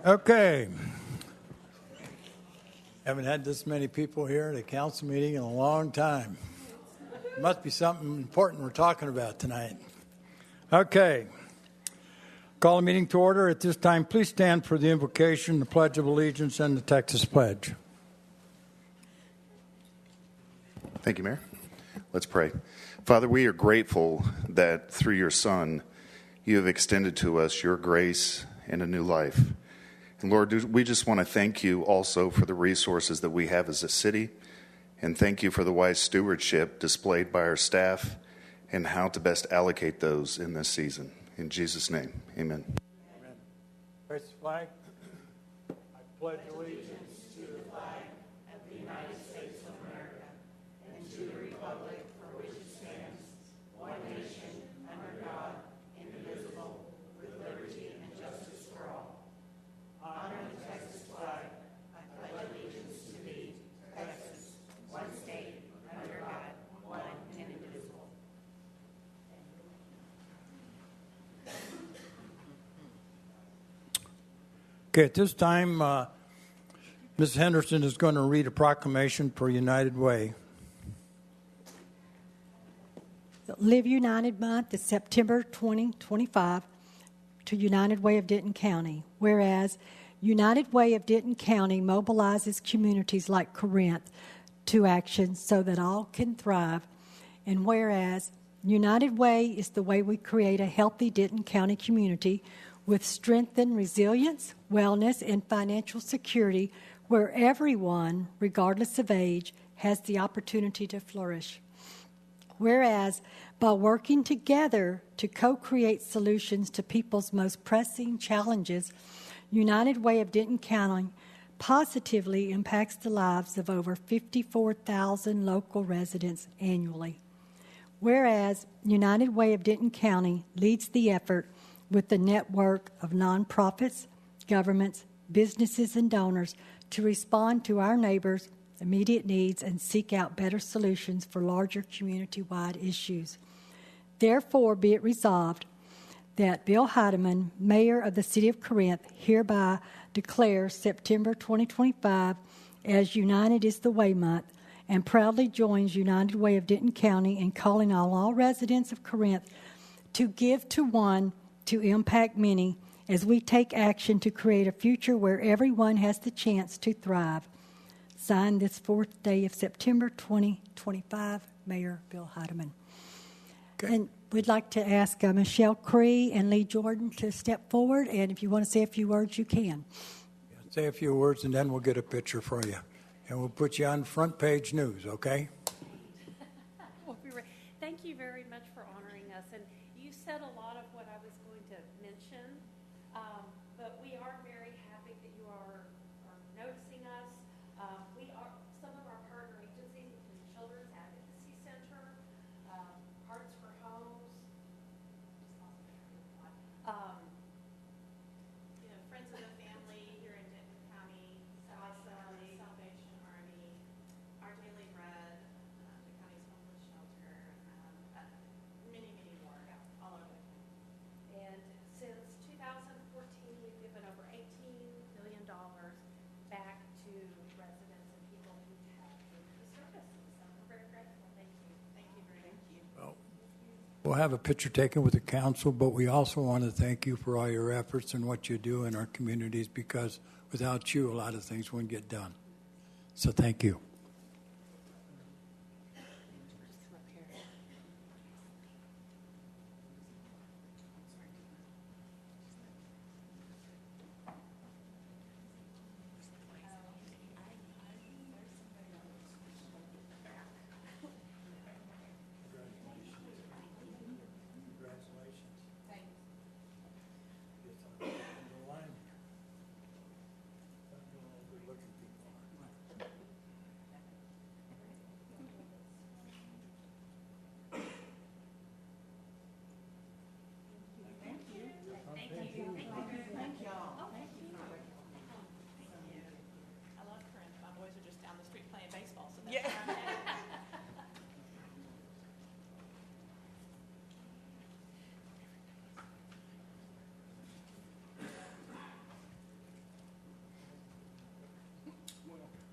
Okay. Haven't had this many people here at a council meeting in a long time. Must be something important we're talking about tonight. Okay. Call the meeting to order. At this time, please stand for the invocation, the Pledge of Allegiance, and the Texas Pledge. Thank you, Mayor. Let's pray. Father, we are grateful that through your Son, you have extended to us your grace and a new life. And Lord, we just want to thank you also for the resources that we have as a city, and thank you for the wise stewardship displayed by our staff and how to best allocate those in this season. In Jesus' name, amen. Amen. Raise the flag. I pledge allegiance to the flag of the United States of America and to the republic for which it stands, one nation, under God, indivisible, with liberty and justice for all. Honor the Texas flag. I pledge allegiance to thee, Texas, one state, under God, one and indivisible. Okay, at this time, Ms. Henderson is going to read a proclamation for United Way. Live United Month is September 2025 to United Way of Denton County, whereas United Way of Denton County mobilizes communities like Corinth to action so that all can thrive, and whereas United Way is the way we create a healthy Denton County community with strengthened resilience, wellness, and financial security where everyone, regardless of age, has the opportunity to flourish. Whereas, by working together to co-create solutions to people's most pressing challenges, United Way of Denton County positively impacts the lives of over 54,000 local residents annually. Whereas, United Way of Denton County leads the effort with the network of nonprofits, governments, businesses, and donors to respond to our neighbors' immediate needs and seek out better solutions for larger community-wide issues. Therefore, be it resolved that Bill Heidemann, Mayor of the City of Corinth, hereby declares September 2025 as United is the Way Month and proudly joins United Way of Denton County in calling on all residents of Corinth to give to one, to impact many, as we take action to create a future where everyone has the chance to thrive. Signed this 4th day of September 2025, Mayor Bill Heidemann. Okay. And we'd like to ask Michelle Cree and Lee Jordan to step forward, and if you want to say a few words, you can. Yeah, say a few words, and then we'll get a picture for you. And we'll put you on front page news, okay? Thank you very much for honoring us. And you said a lot of what I was going to mention, but we are very happy that you are noticing us. We are some of our partner agencies, including Children's Advocacy Center, Hearts for Homes, Friends of the Family here in Denton County, Salvation Army, Our Daily Bread, the county's homeless shelter, many, many more all over. And since 2014, we've given over $18 million back to residents and people who have the services. So we're very grateful. Thank you. Thank you very much. Well, we'll have a picture taken with the council, but we also want to thank you for all your efforts and what you do in our communities, because without you, a lot of things wouldn't get done. So thank you.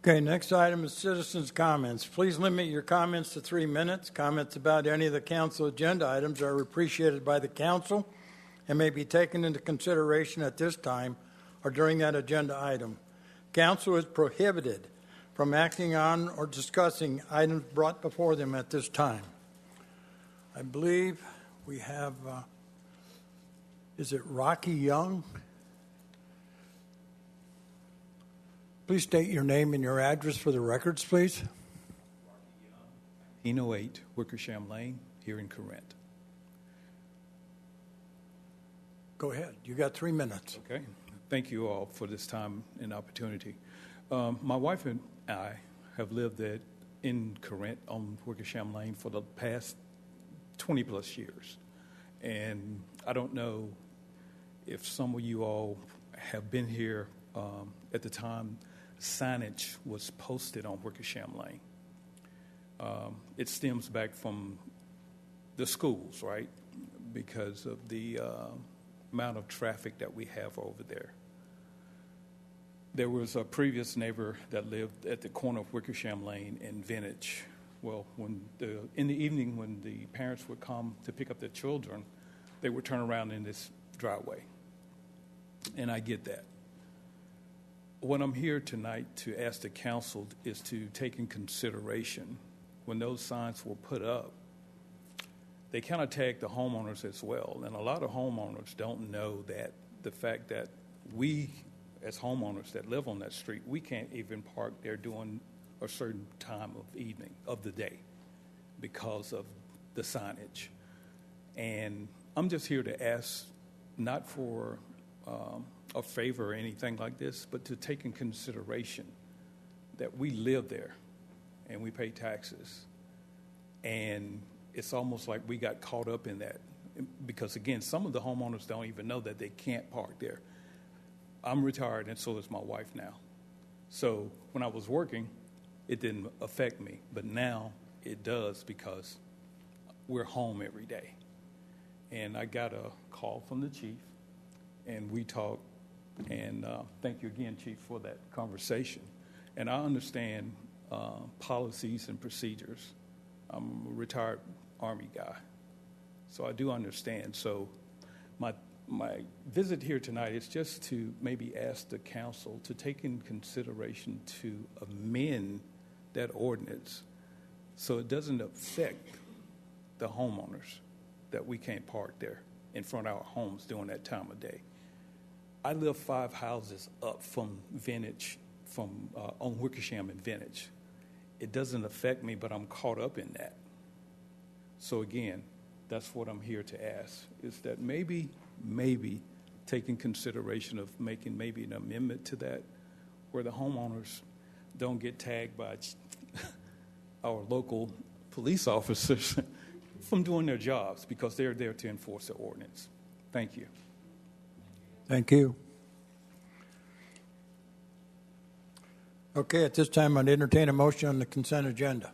Okay, next item is citizens' comments. Please limit your comments to 3 minutes. Comments about any of the council agenda items are appreciated by the council and may be taken into consideration at this time or during that agenda item. Council is prohibited from acting on or discussing items brought before them at this time. I believe we have, is it Rocky Young? Please state your name and your address for the records, please. 1908 Wickersham Lane here in Corinth. Go ahead. You got 3 minutes. Okay. Thank you all for this time and opportunity. My wife and I have lived in Corinth on Wickersham Lane for the past 20 plus years. And I don't know if some of you all have been here at the time signage was posted on Wickersham Lane. It stems back from the schools, right? Because of the amount of traffic that we have over there. There was a previous neighbor that lived at the corner of Wickersham Lane and Vintage. Well, in the evening when the parents would come to pick up their children, they would turn around in this driveway. And I get that. What I'm here tonight to ask the council is to take in consideration when those signs were put up, they kind of tag the homeowners as well. And a lot of homeowners don't know that the fact that we, as homeowners that live on that street, we can't even park there during a certain time of evening, of the day, because of the signage. And I'm just here to ask, not for a favor or anything like this, but to take in consideration that we live there and we pay taxes. And it's almost like we got caught up in that because, again, some of the homeowners don't even know that they can't park there. I'm retired, and so is my wife now. So when I was working, it didn't affect me, but now it does because we're home every day. And I got a call from the chief, and we talked. And thank you again, Chief, for that conversation. And I understand policies and procedures. I'm a retired Army guy, so I do understand. So my visit here tonight is just to maybe ask the council to take in consideration to amend that ordinance so it doesn't affect the homeowners that we can't park there in front of our homes during that time of day. I live 5 houses up from Vintage, on Wickersham and Vintage. It doesn't affect me, but I'm caught up in that. So again, that's what I'm here to ask, is that maybe taking consideration of making maybe an amendment to that where the homeowners don't get tagged by our local police officers from doing their jobs because they're there to enforce the ordinance. Thank you. Thank you. Okay, at this time, I'd entertain a motion on the consent agenda.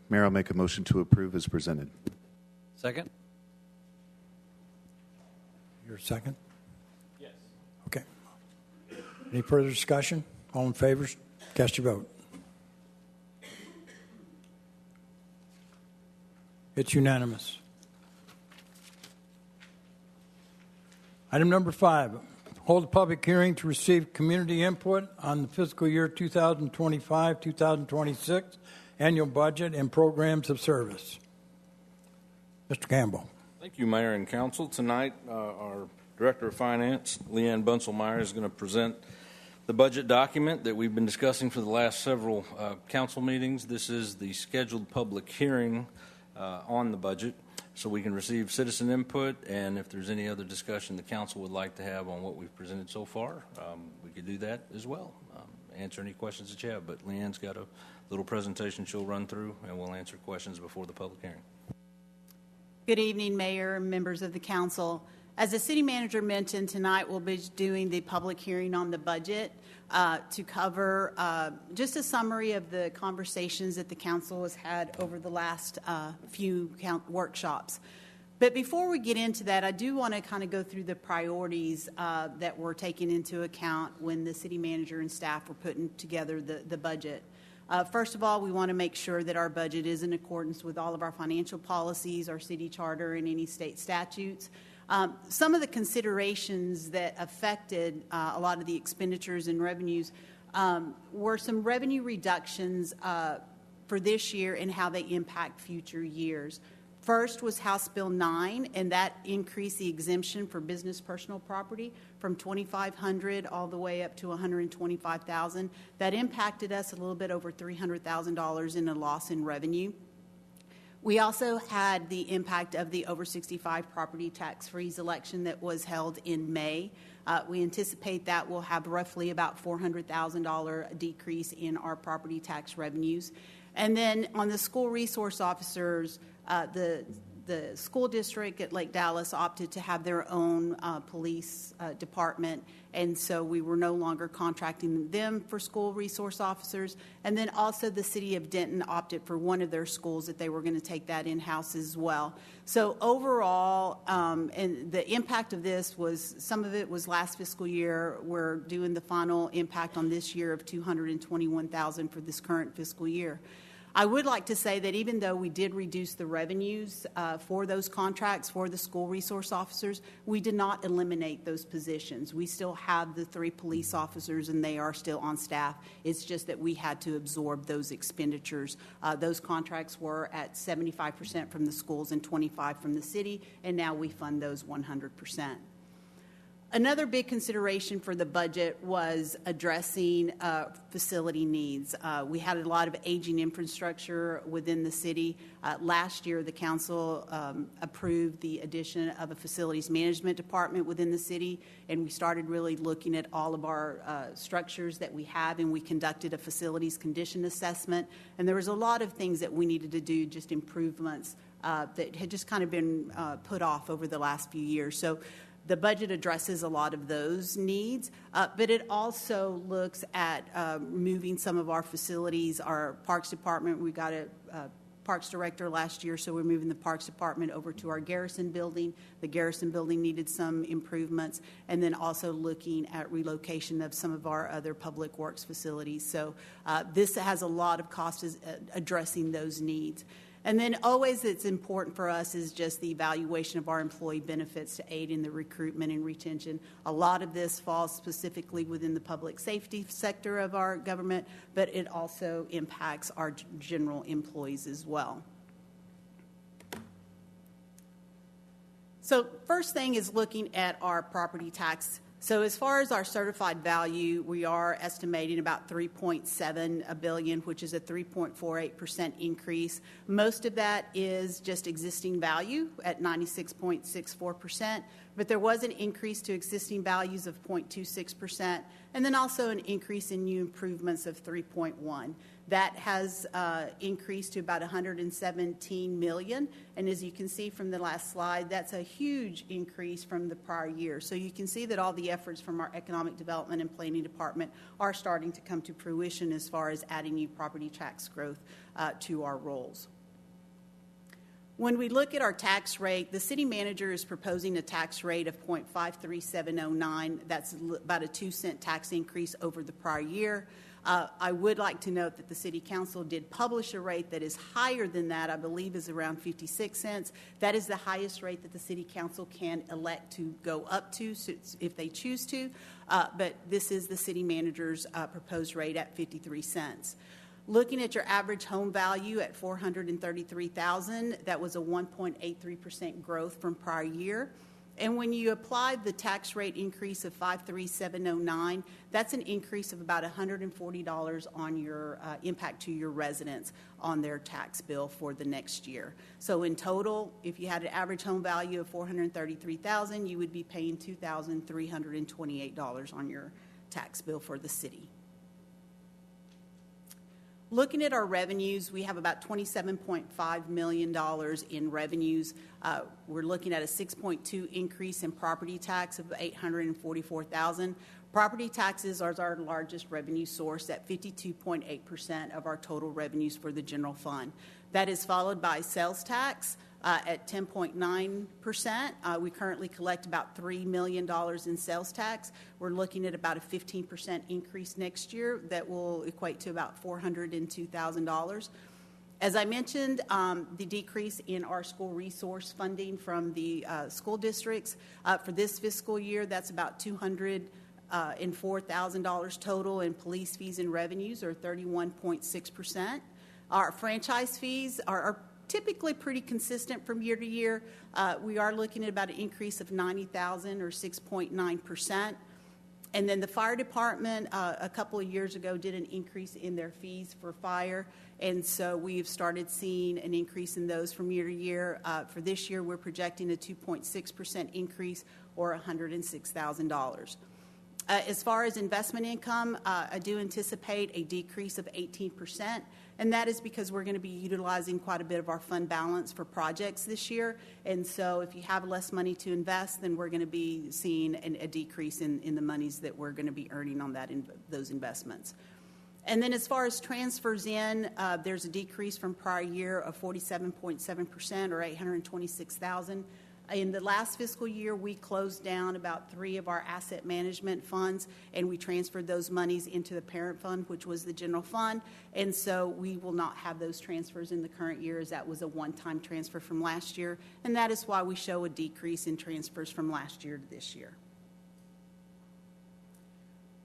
Mayor, I'll make a motion to approve as presented. Second? Your second? Yes. Okay. Any further discussion? All in favor, cast your vote. It's unanimous. Item number 5, hold a public hearing to receive community input on the fiscal year 2025-2026 annual budget and programs of service. Mr. Campbell. Thank you, Mayor and Council. Tonight, our Director of Finance, Leanne Bunselmeyer, is going to present the budget document that we've been discussing for the last several council meetings. This is the scheduled public hearing on the budget, so we can receive citizen input, and if there's any other discussion the council would like to have on what we've presented so far, we could do that as well. Answer any questions that you have, but Leanne's got a little presentation she'll run through, and we'll answer questions before the public hearing. Good evening, Mayor and members of the council. As the city manager mentioned, tonight we'll be doing the public hearing on the budget to cover just a summary of the conversations that the council has had over the last few workshops. But before we get into that, I do want to kind of go through the priorities that were taken into account when the city manager and staff were putting together the budget. First of all, we want to make sure that our budget is in accordance with all of our financial policies, our city charter, and any state statutes. Some of the considerations that affected a lot of the expenditures and revenues were some revenue reductions for this year and how they impact future years. First was House Bill 9, and that increased the exemption for business personal property from $2,500 all the way up to $125,000. That impacted us a little bit over $300,000 in a loss in revenue. We also had the impact of the over 65 property tax freeze election that was held in May. We anticipate that will have roughly about $400,000 decrease in our property tax revenues. And then on the school resource officers, the school district at Lake Dallas opted to have their own police department, and so we were no longer contracting them for school resource officers. And then also the city of Denton opted for one of their schools that they were going to take that in-house as well. So overall, and the impact of this was, some of it was last fiscal year. We're doing the final impact on this year of $221,000 for this current fiscal year. I would like to say that even though we did reduce the revenues for those contracts for the school resource officers, we did not eliminate those positions. We still have the 3 police officers, and they are still on staff. It's just that we had to absorb those expenditures. Those contracts were at 75% from the schools and 25% from the city, and now we fund those 100%. Another big consideration for the budget was addressing facility needs. We had a lot of aging infrastructure within the city. Last year, the council approved the addition of a facilities management department within the city, and we started really looking at all of our structures that we have, and we conducted a facilities condition assessment. And there was a lot of things that we needed to do, just improvements that had just kind of been put off over the last few years. So the budget addresses a lot of those needs, but it also looks at moving some of our facilities. Our Parks Department, we got a Parks Director last year, so we're moving the Parks Department over to our Garrison Building. The Garrison Building needed some improvements, and then also looking at relocation of some of our other public works facilities. So this has a lot of costs addressing those needs. And then always it's important for us is just the evaluation of our employee benefits to aid in the recruitment and retention. A lot of this falls specifically within the public safety sector of our government, but it also impacts our general employees as well. So first thing is looking at our property tax. So as far as our certified value, we are estimating about $3.7 billion, which is a 3.48% increase. Most of that is just existing value at 96.64%, but there was an increase to existing values of 0.26%, and then also an increase in new improvements of 3.1%. That has increased to about $117 million, and as you can see from the last slide, that's a huge increase from the prior year. So you can see that all the efforts from our Economic Development and Planning Department are starting to come to fruition as far as adding new property tax growth to our rolls. When we look at our tax rate, the city manager is proposing a tax rate of 0.53709. That's about a 2-cent tax increase over the prior year. I would like to note that the City Council did publish a rate that is higher than that. I believe is around 56 cents. That is the highest rate that the City Council can elect to go up to if they choose to. But this is the City Manager's proposed rate at 53 cents. Looking at your average home value at $433,000, that was a 1.83% growth from prior year. And when you apply the tax rate increase of 53709, that's an increase of about $140 on your impact to your residents on their tax bill for the next year. So in total, if you had an average home value of $433,000, you would be paying $2,328 on your tax bill for the city. Looking at our revenues, we have about $27.5 million in revenues. We're looking at a 6.2% increase in property tax of $844,000. Property taxes are our largest revenue source at 52.8% of our total revenues for the general fund. That is followed by sales tax, at 10.9%. We currently collect about $3 million in sales tax. We're looking at about a 15% increase next year that will equate to about $402,000. As I mentioned, the decrease in our school resource funding from the school districts for this fiscal year, that's about $204,000 total in police fees and revenues, or 31.6%. Our franchise fees are typically pretty consistent from year to year. We are looking at about an increase of $90,000 or 6.9%. And then the fire department, a couple of years ago, did an increase in their fees for fire. And so we've started seeing an increase in those from year to year. For this year, we're projecting a 2.6% increase, or $106,000. As far as investment income, I do anticipate a decrease of 18%, and that is because we're going to be utilizing quite a bit of our fund balance for projects this year. And so if you have less money to invest, then we're going to be seeing a decrease in the monies that we're going to be earning on those investments. And then as far as transfers in, there's a decrease from prior year of 47.7%, or $826,000. In the last fiscal year, we closed down about 3 of our asset management funds, and we transferred those monies into the parent fund, which was the general fund. And so we will not have those transfers in the current year, as that was a one-time transfer from last year. And that is why we show a decrease in transfers from last year to this year.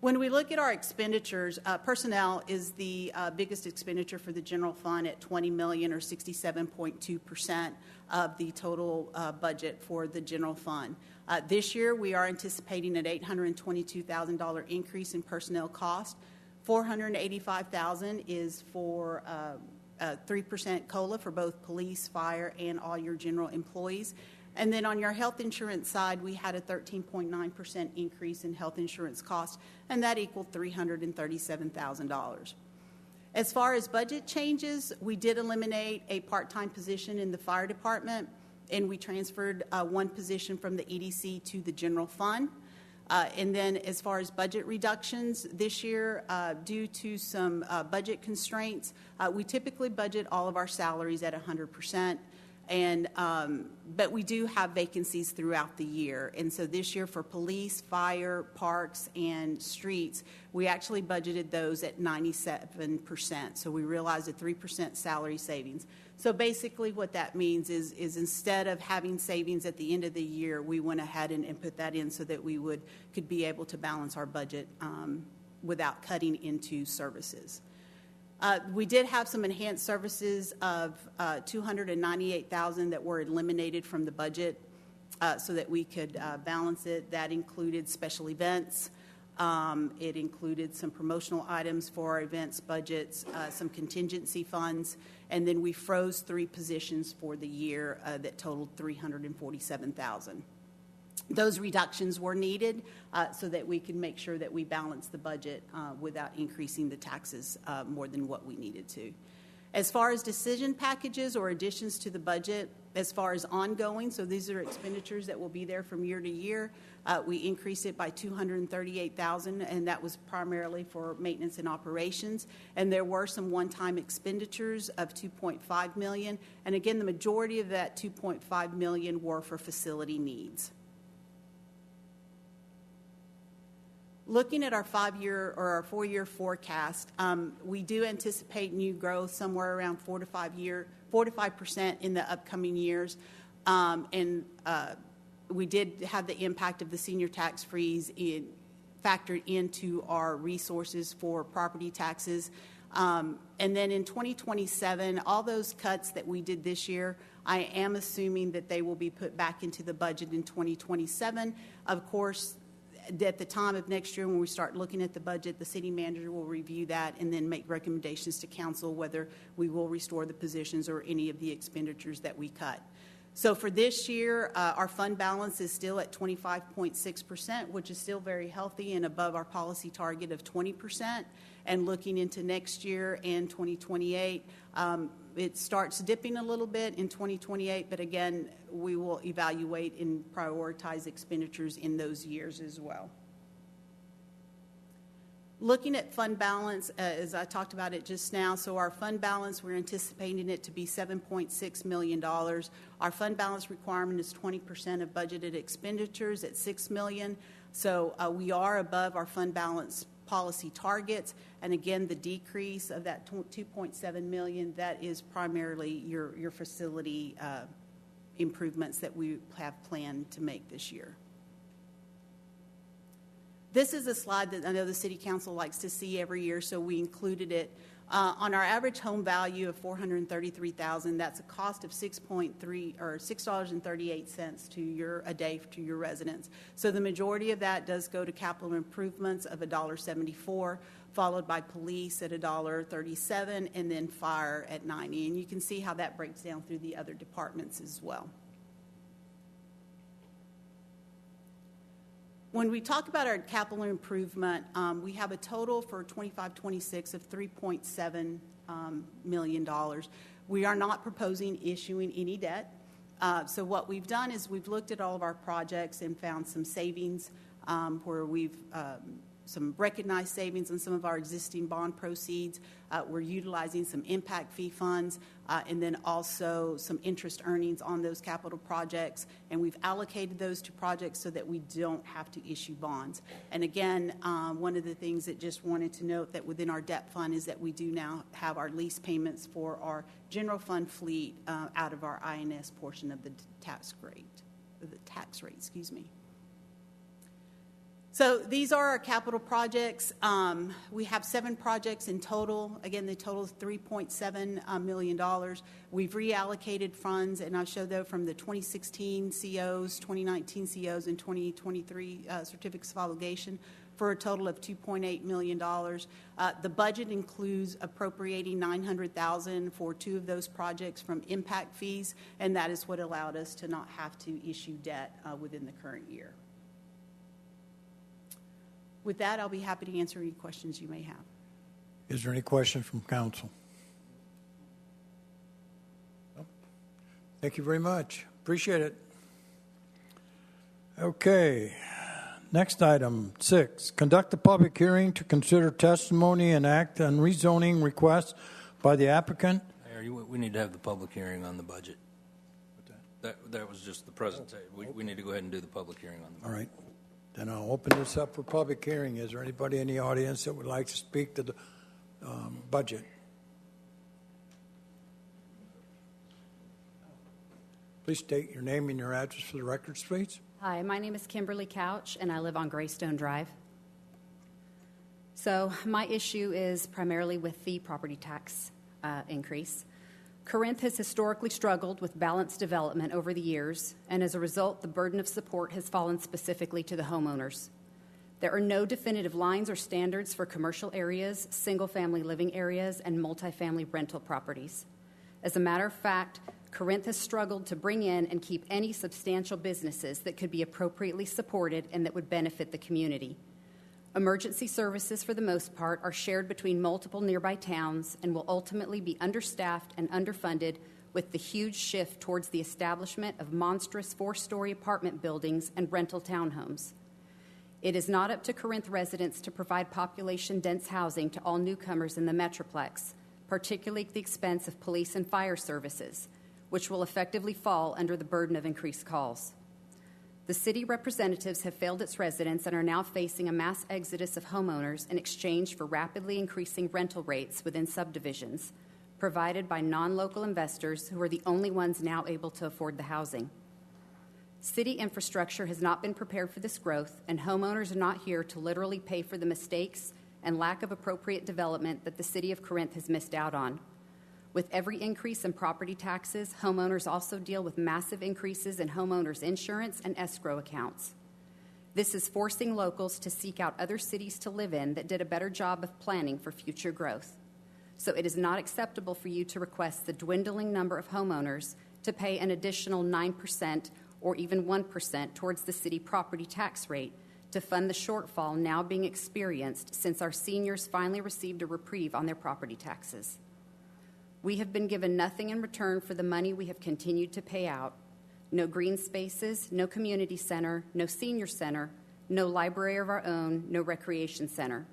When we look at our expenditures, personnel is the biggest expenditure for the general fund at $20 million, or 67.2% of the total budget for the general fund. This year, we are anticipating an $822,000 increase in personnel cost. $485,000 is for 3% COLA for both police, fire, and all your general employees. And then on your health insurance side, we had a 13.9% increase in health insurance costs, and that equaled $337,000. As far as budget changes, we did eliminate a part-time position in the fire department, and we transferred one position from the EDC to the general fund. And then as far as budget reductions this year, due to some budget constraints, we typically budget all of our salaries at 100%. But we do have vacancies throughout the year. And so this year for police, fire, parks, and streets, we actually budgeted those at 97%. So we realized a 3% salary savings. So basically what that means is instead of having savings at the end of the year, we went ahead and put that in so that we could be able to balance our budget without cutting into services. We did have some enhanced services of $298,000 that were eliminated from the budget so that we could balance it. That included special events. It included some promotional items for our events budgets, some contingency funds, and then we froze 3 positions for the year that totaled $347,000. Those reductions were needed so that we could make sure that we balance the budget without increasing the taxes more than what we needed to. As far as decision packages or additions to the budget, as far as ongoing, so these are expenditures that will be there from year to year, we increased it by $238,000, and that was primarily for maintenance and operations. And there were some one-time expenditures of $2.5 million, and again, the majority of that $2.5 million were for facility needs. Looking at our 5-year or our 4-year forecast, we do anticipate new growth somewhere around 4 to 5% in the upcoming years. We did have the impact of the senior tax freeze factored into our resources for property taxes. And then in 2027, all those cuts that we did this year, I am assuming that they will be put back into the budget in 2027. Of course, at the time of next year when we start looking at the budget, the city manager will review that and then make recommendations to council whether we will restore the positions or any of the expenditures that we cut. So for this year, our fund balance is still at 25.6%, which is still very healthy and above our policy target of 20%. And looking into next year and 2028, it starts dipping a little bit in 2028, but again, we will evaluate and prioritize expenditures in those years as well. Looking at fund balance, as I talked about it just now, so our fund balance, we're anticipating it to be $7.6 million. Our fund balance requirement is 20% of budgeted expenditures at $6 million. So we are above our fund balance policy targets. And again, the decrease of that $2.7 million, that is primarily your facility improvements that we have planned to make this year. This is a slide that I know the City Council likes to see every year, so we included it. On our average home value of $433,000, that's a cost of $6.38 a day to your residents. So the majority of that does go to capital improvements of $1.74, followed by police at $1.37, and then fire at $90. And you can see how that breaks down through the other departments as well. When we talk about our capital improvement, we have a total for 25-26 of $3.7 million. We are not proposing issuing any debt. So what we've done is we've looked at all of our projects and found some savings where we've some recognized savings on some of our existing bond proceeds. We're utilizing some impact fee funds and then also some interest earnings on those capital projects. And we've allocated those to projects so that we don't have to issue bonds. And again, one of the things that just wanted to note that within our debt fund is that we do now have our lease payments for our general fund fleet out of our INS portion of the tax rate, excuse me. So these are our capital projects. We have 7 projects in total. Again, the total is $3.7 million. We've reallocated funds, and I'll show those from the 2016 COs, 2019 COs, and 2023 certificates of obligation for a total of $2.8 million. The budget includes appropriating $900,000 for 2 of those projects from impact fees, and that is what allowed us to not have to issue debt within the current year. With that, I'll be happy to answer any questions you may have. Is there any questions from council? No? Thank you very much. Appreciate it. Okay. Next item, 6. Conduct a public hearing to consider testimony and act on rezoning requests by the applicant. Mayor, we need to have the public hearing on the budget. That was just the presentation. We need to go ahead and do the public hearing on the budget. All right. Then I'll open this up for public hearing. Is there anybody in the audience that would like to speak to the budget? Please state your name and your address for the records, please. Hi, my name is Kimberly Couch, and I live on Greystone Drive. So my issue is primarily with the property tax increase. Corinth has historically struggled with balanced development over the years, and as a result, the burden of support has fallen specifically to the homeowners. There are no definitive lines or standards for commercial areas, single-family living areas, and multifamily rental properties. As a matter of fact, Corinth has struggled to bring in and keep any substantial businesses that could be appropriately supported and that would benefit the community. Emergency services, for the most part, are shared between multiple nearby towns and will ultimately be understaffed and underfunded with the huge shift towards the establishment of monstrous 4-story apartment buildings and rental townhomes. It is not up to Corinth residents to provide population-dense housing to all newcomers in the Metroplex, particularly at the expense of police and fire services, which will effectively fall under the burden of increased calls. The city representatives have failed its residents and are now facing a mass exodus of homeowners in exchange for rapidly increasing rental rates within subdivisions, provided by non-local investors who are the only ones now able to afford the housing. City infrastructure has not been prepared for this growth, and homeowners are not here to literally pay for the mistakes and lack of appropriate development that the city of Corinth has missed out on. With every increase in property taxes, homeowners also deal with massive increases in homeowners' insurance and escrow accounts. This is forcing locals to seek out other cities to live in that did a better job of planning for future growth. So it is not acceptable for you to request the dwindling number of homeowners to pay an additional 9% or even 1% towards the city property tax rate to fund the shortfall now being experienced since our seniors finally received a reprieve on their property taxes. We have been given nothing in return for the money we have continued to pay out. No green spaces, no community center, no senior center, no library of our own, no recreation center.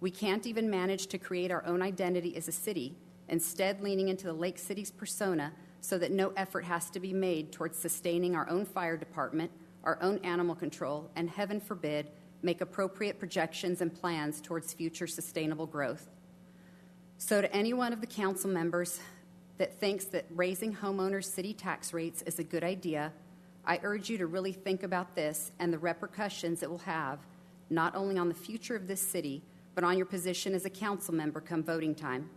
We can't even manage to create our own identity as a city, instead leaning into the Lake City's persona so that no effort has to be made towards sustaining our own fire department, our own animal control, and heaven forbid, make appropriate projections and plans towards future sustainable growth. So to any one of the council members that thinks that raising homeowners' city tax rates is a good idea, I urge you to really think about this and the repercussions it will have, not only on the future of this city, but on your position as a council member come voting time.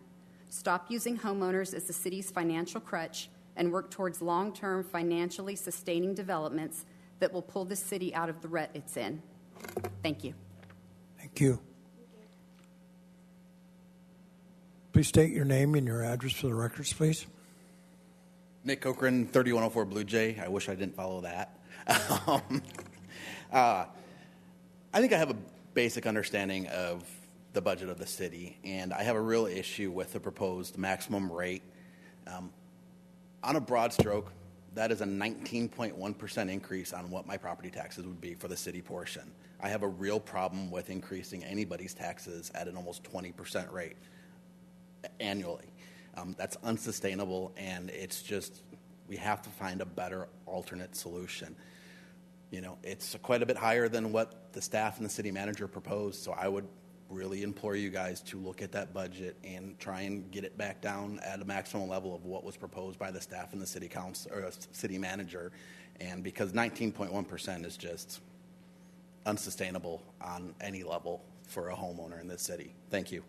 Stop using homeowners as the city's financial crutch and work towards long-term financially sustaining developments that will pull the city out of the rut it's in. Thank you. Thank you. Please state your name and your address for the records, please. Nick Cochran, 3104 Blue Jay. I wish I didn't follow that. I think I have a basic understanding of the budget of the city, and I have a real issue with the proposed maximum rate. On a broad stroke, that is a 19.1% increase on what my property taxes would be for the city portion. I have a real problem with increasing anybody's taxes at an almost 20% rate annually. That's unsustainable, and it's just, we have to find a better alternate solution. You know, it's quite a bit higher than what the staff and the city manager proposed, so I would really implore you guys to look at that budget and try and get it back down at a maximum level of what was proposed by the staff and the city council or city manager. And because 19.1% is just unsustainable on any level for a homeowner in this city. Thank you.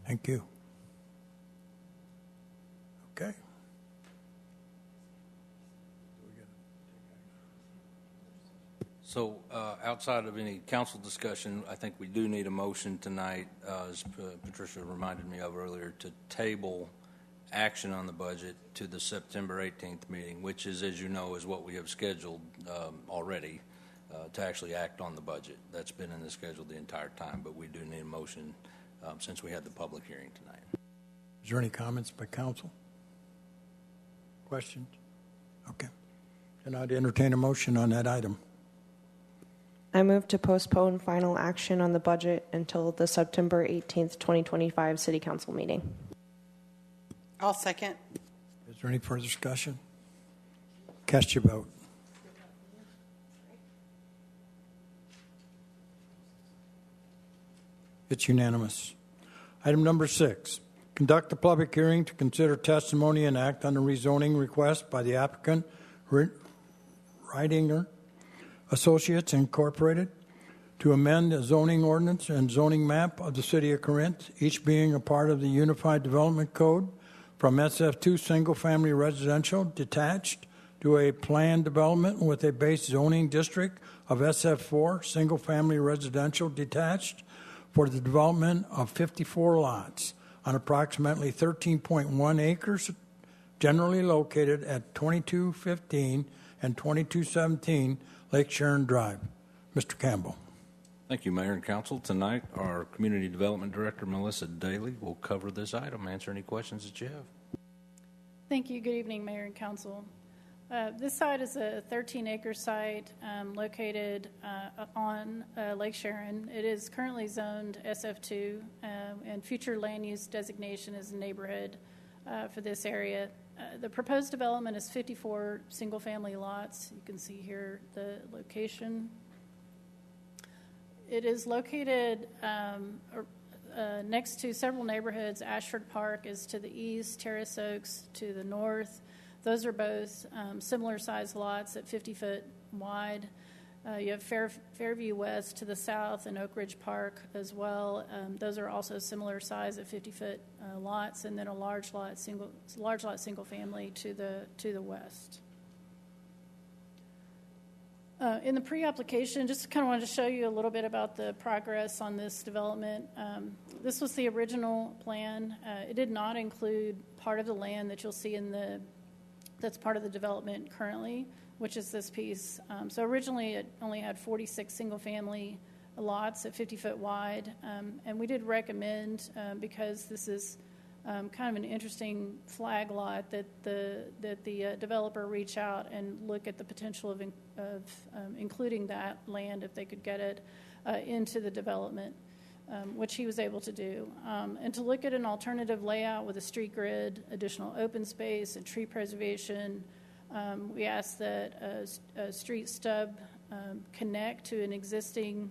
Thank you. Okay. So outside of any council discussion, I think we do need a motion tonight, as Patricia reminded me of earlier, to table action on the budget to the September 18th meeting, which is, as you know, is what we have scheduled already to actually act on the budget. That's been in the schedule the entire time, but we do need a motion since we had the public hearing tonight. Is there any comments by council? Questions? Okay. And I'd entertain a motion on that item. I move to postpone final action on the budget until the September 18th, 2025 City Council meeting. I'll second. Is there any further discussion? Cast your vote. It's unanimous. Item number 6, conduct a public hearing to consider testimony and act on a rezoning request by the applicant, Ridinger Associates Incorporated, to amend the zoning ordinance and zoning map of the City of Corinth, each being a part of the Unified Development Code, from SF2 single-family residential detached to a planned development with a base zoning district of SF4 single-family residential detached for the development of 54 lots on approximately 13.1 acres, generally located at 2215 and 2217 Lake Sharon Drive. Mr. Campbell. Thank you, Mayor and Council. Tonight, our Community Development Director, Melissa Daly, will cover this item, answer any questions that you have. Thank you. Good evening, Mayor and Council. This site is a 13-acre site located on Lake Sharon. It is currently zoned SF2, and future land use designation is a neighborhood for this area. The proposed development is 54 single-family lots. You can see here the location. It is located next to several neighborhoods. Ashford Park is to the east, Terrace Oaks to the north. Those are both similar-sized lots at 50-foot wide. You have Fairview West to the south and Oak Ridge Park as well. Those are also similar size at 50-foot lots, and then a large lot single family to the west. In the pre-application, just kind of wanted to show you a little bit about the progress on this development. This was the original plan. It did not include part of the land that you'll see that's part of the development currently, which is this piece. So originally it only had 46 single-family lots at 50-foot wide, and we did recommend, because this is kind of an interesting flag lot, that the developer reach out and look at the potential of including that land, if they could get it, into the development. which he was able to do, and to look at an alternative layout with a street grid, additional open space, and tree preservation. We asked that a street stub connect to an existing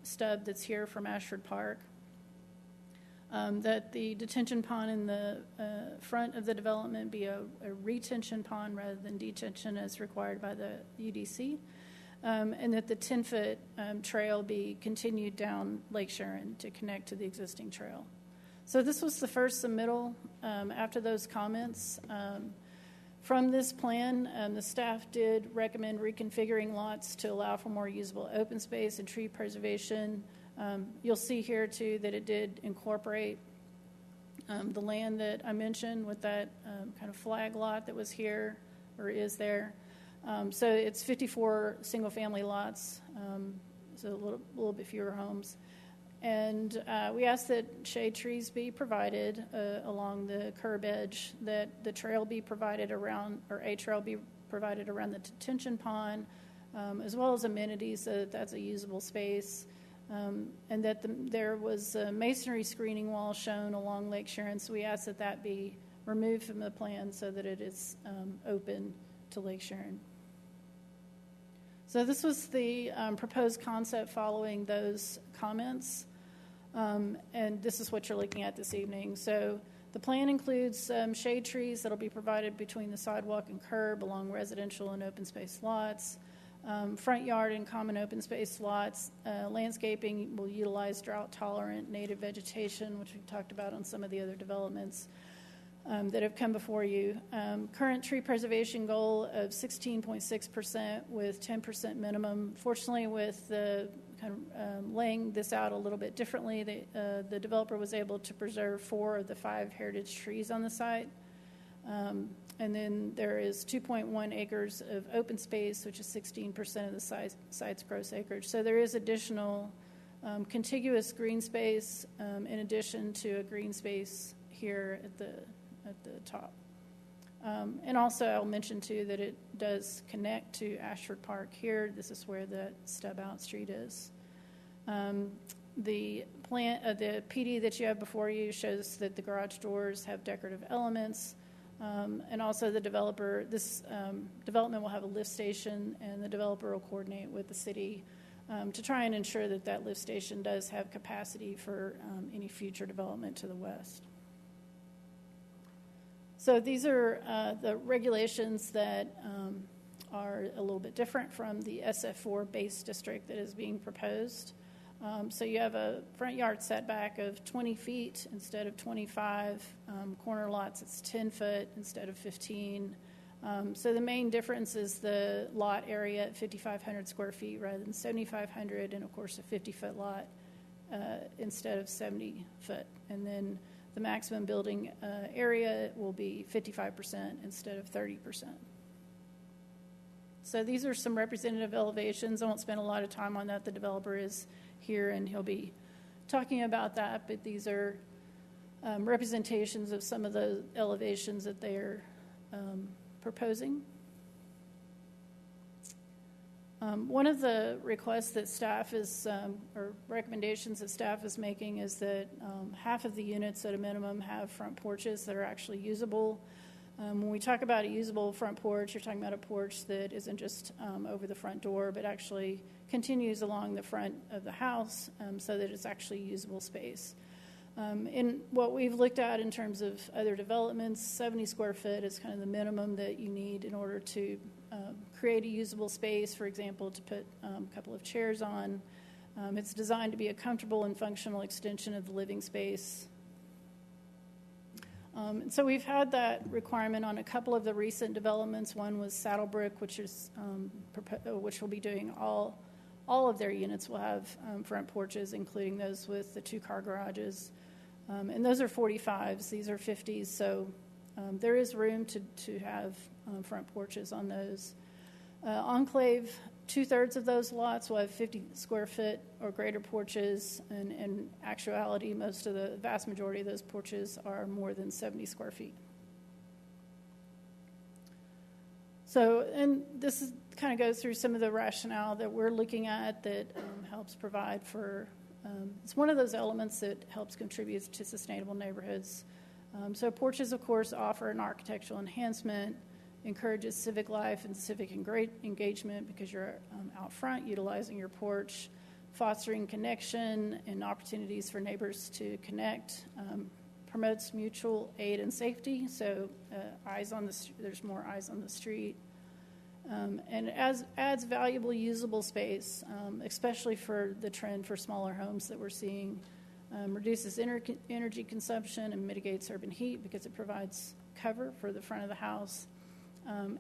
stub that's here from Ashford Park. That the detention pond in the front of the development be a retention pond rather than detention as required by the UDC, and that the 10-foot trail be continued down Lake Sharon to connect to the existing trail. So this was the first submittal. After those comments from this plan, the staff did recommend reconfiguring lots to allow for more usable open space and tree preservation. You'll see here, too, that it did incorporate the land that I mentioned with that kind of flag lot that was here or is there. So it's 54 single-family lots, so a little bit fewer homes. And we asked that shade trees be provided along the curb edge, that the trail be provided around, or a trail be provided around the detention pond, as well as amenities so that that's a usable space. And that there was a masonry screening wall shown along Lake Sharon, so we asked that that be removed from the plan so that it is open to Lake Sharon. So this was the proposed concept following those comments, and this is what you're looking at this evening. So the plan includes shade trees that will be provided between the sidewalk and curb along residential and open space lots. Front yard and common open space lots. Landscaping will utilize drought-tolerant native vegetation, which we've talked about on some of the other developments that have come before you. Current tree preservation goal of 16.6% with 10% minimum. Fortunately, with the kind of laying this out a little bit differently, the developer was able to preserve 4 of the 5 heritage trees on the site. And then there is 2.1 acres of open space, which is 16% of the site's gross acreage. So there is additional contiguous green space in addition to a green space here at the top. And also I'll mention too that it does connect to Ashford Park here. This is where the stub out street is. The PD that you have before you shows that the garage doors have decorative elements. And also this development will have a lift station, and the developer will coordinate with the city to try and ensure that that lift station does have capacity for any future development to the west. So these are the regulations that are a little bit different from the SF4 base district that is being proposed. So you have a front yard setback of 20 feet instead of 25. Corner lots, it's 10 foot instead of 15. So the main difference is the lot area at 5,500 square feet rather than 7,500, and of course a 50-foot lot instead of 70 foot. And then the maximum building area will be 55% instead of 30%. So these are some representative elevations. I won't spend a lot of time on that. The developer is here and he'll be talking about that, but these are representations of some of the elevations that they're proposing. One of the requests that staff is, or recommendations that staff is making, is that half of the units at a minimum have front porches that are actually usable. When we talk about a usable front porch, you're talking about a porch that isn't just over the front door, but actually continues along the front of the house so that it's actually usable space. In what we've looked at in terms of other developments, 70 square foot is kind of the minimum that you need in order to create a usable space, for example, to put a couple of chairs on. It's designed to be a comfortable and functional extension of the living space. And so we've had that requirement on a couple of the recent developments. One was Saddlebrook, which will be doing all of their units will have front porches, including those with the 2-car garages. And those are 45s. These are 50s. So there is room to have front porches on those. Enclave, 2/3 of those lots will have 50 square foot or greater porches. And in actuality, the vast majority of those porches are more than 70 square feet. So, and this kind of goes through some of the rationale that we're looking at that helps provide for It's one of those elements that helps contribute to sustainable neighborhoods. So porches, of course, offer an architectural enhancement, encourages civic life and civic engagement because you're out front utilizing your porch, fostering connection and opportunities for neighbors to connect, promotes mutual aid and safety, so there's more eyes on the street, and adds valuable usable space, especially for the trend for smaller homes that we're seeing. Reduces energy consumption and mitigates urban heat because it provides cover for the front of the house.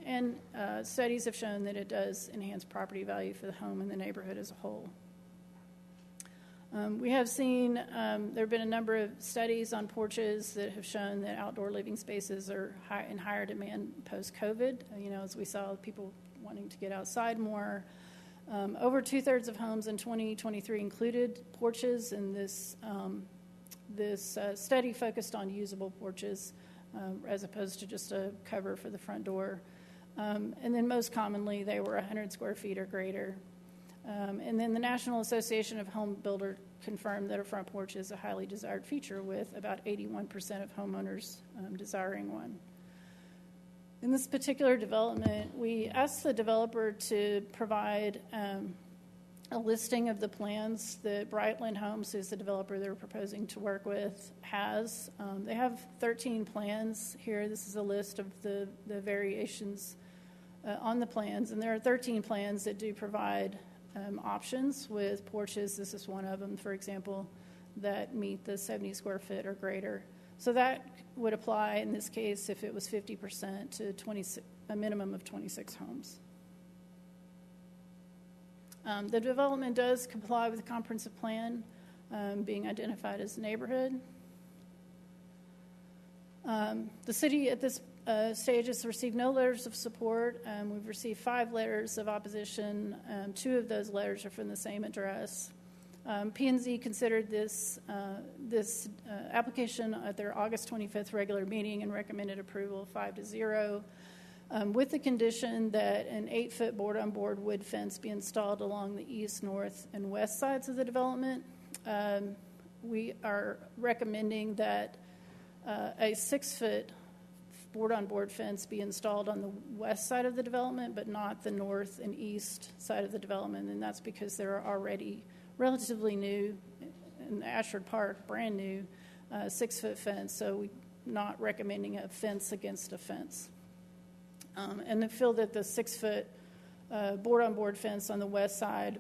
And studies have shown that it does enhance property value for the home and the neighborhood as a whole. We have seen there have been a number of studies on porches that have shown that outdoor living spaces are in higher demand post-COVID, as we saw people wanting to get outside more. Over 2/3 of homes in 2023 included porches, and this study focused on usable porches as opposed to just a cover for the front door. And then most commonly, they were 100 square feet or greater. And then the National Association of Home Builders confirmed that a front porch is a highly desired feature, with about 81% of homeowners desiring one. In this particular development, we asked the developer to provide a listing of the plans that Brightland Homes, who's the developer they're proposing to work with, has. They have 13 plans here. This is a list of the variations on the plans, and there are 13 plans that do provide options with porches. This is one of them, for example, that meet the 70 square foot or greater. So that would apply in this case if it was 50% to a minimum of 26 homes. The development does comply with the comprehensive plan being identified as a neighborhood. The city at this stage has received no letters of support. We've received 5 letters of opposition. 2 of those letters are from the same address. P&Z considered this application at their August 25th regular meeting and recommended approval 5-0, with the condition that an 8-foot board-on-board wood fence be installed along the east, north, and west sides of the development. We are recommending that a 6-foot board-on-board fence be installed on the west side of the development, but not the north and east side of the development, and that's because there are already relatively new, in Ashford Park, brand new 6-foot fence, so we're not recommending a fence against a fence. And I feel that the 6-foot board-on-board fence on the west side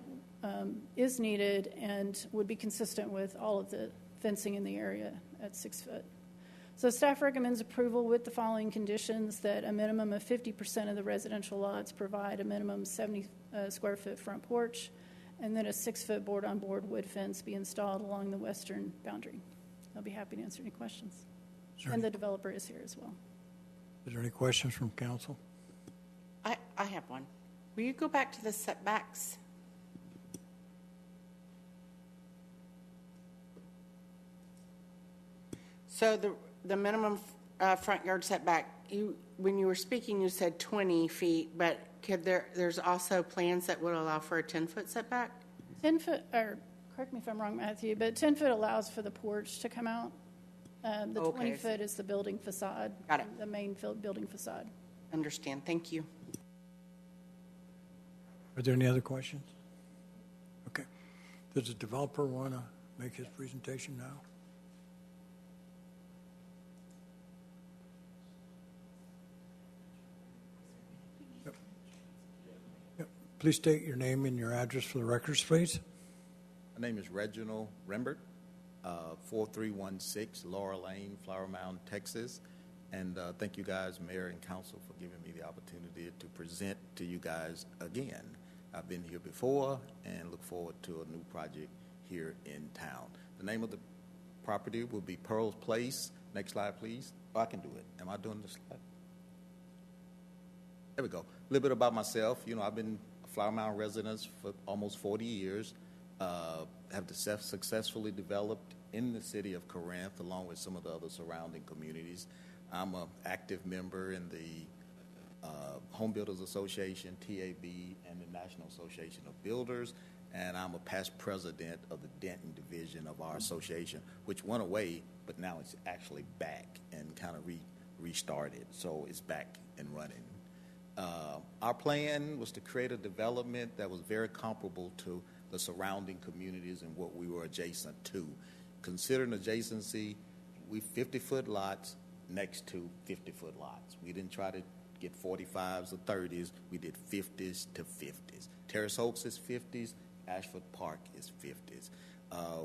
is needed and would be consistent with all of the fencing in the area at 6 foot. So staff recommends approval with the following conditions: that a minimum of 50% of the residential lots provide a minimum 70 square foot front porch, and then a 6-foot board-on-board wood fence be installed along the western boundary. I'll be happy to answer any questions. And the developer is here as well. Is there any questions from council? I have one. Will you go back to the setbacks? So the minimum front yard setback, when you were speaking, you said 20 feet, but there's also plans that would allow for a 10-foot setback? 10 foot, or correct me if I'm wrong, Matthew, but 10 foot allows for the porch to come out. The 20 foot is the building facade. Got it. The main building facade. Understand. Thank you. Are there any other questions? Okay. Does the developer want to make his presentation now? Yep. Please state your name and your address for the records, please. My name is Reginald Rembert, 4316 Laurel Lane, Flower Mound, Texas. And thank you guys, Mayor and Council, for giving me the opportunity to present to you guys again. I've been here before and look forward to a new project here in town. The name of the property will be Pearls Place. Next slide, please. Oh, I can do it. Am I doing this slide? There we go. A little bit about myself. I've been a Flower Mound resident for almost 40 years. Have successfully developed in the city of Corinth, along with some of the other surrounding communities. I'm an active member in the Home Builders Association, TAB, and the National Association of Builders. and I'm a past president of the Denton division of our association, which went away, but now it's actually back and kind of restarted, so it's back and running. Our plan was to create a development that was very comparable to the surrounding communities and what we were adjacent to. Considering adjacency, we 50-foot lots next to 50-foot lots. We didn't try to get 45s or 30s. We did 50s to 50s. Terrace Oaks is 50s. Ashford Park is 50s.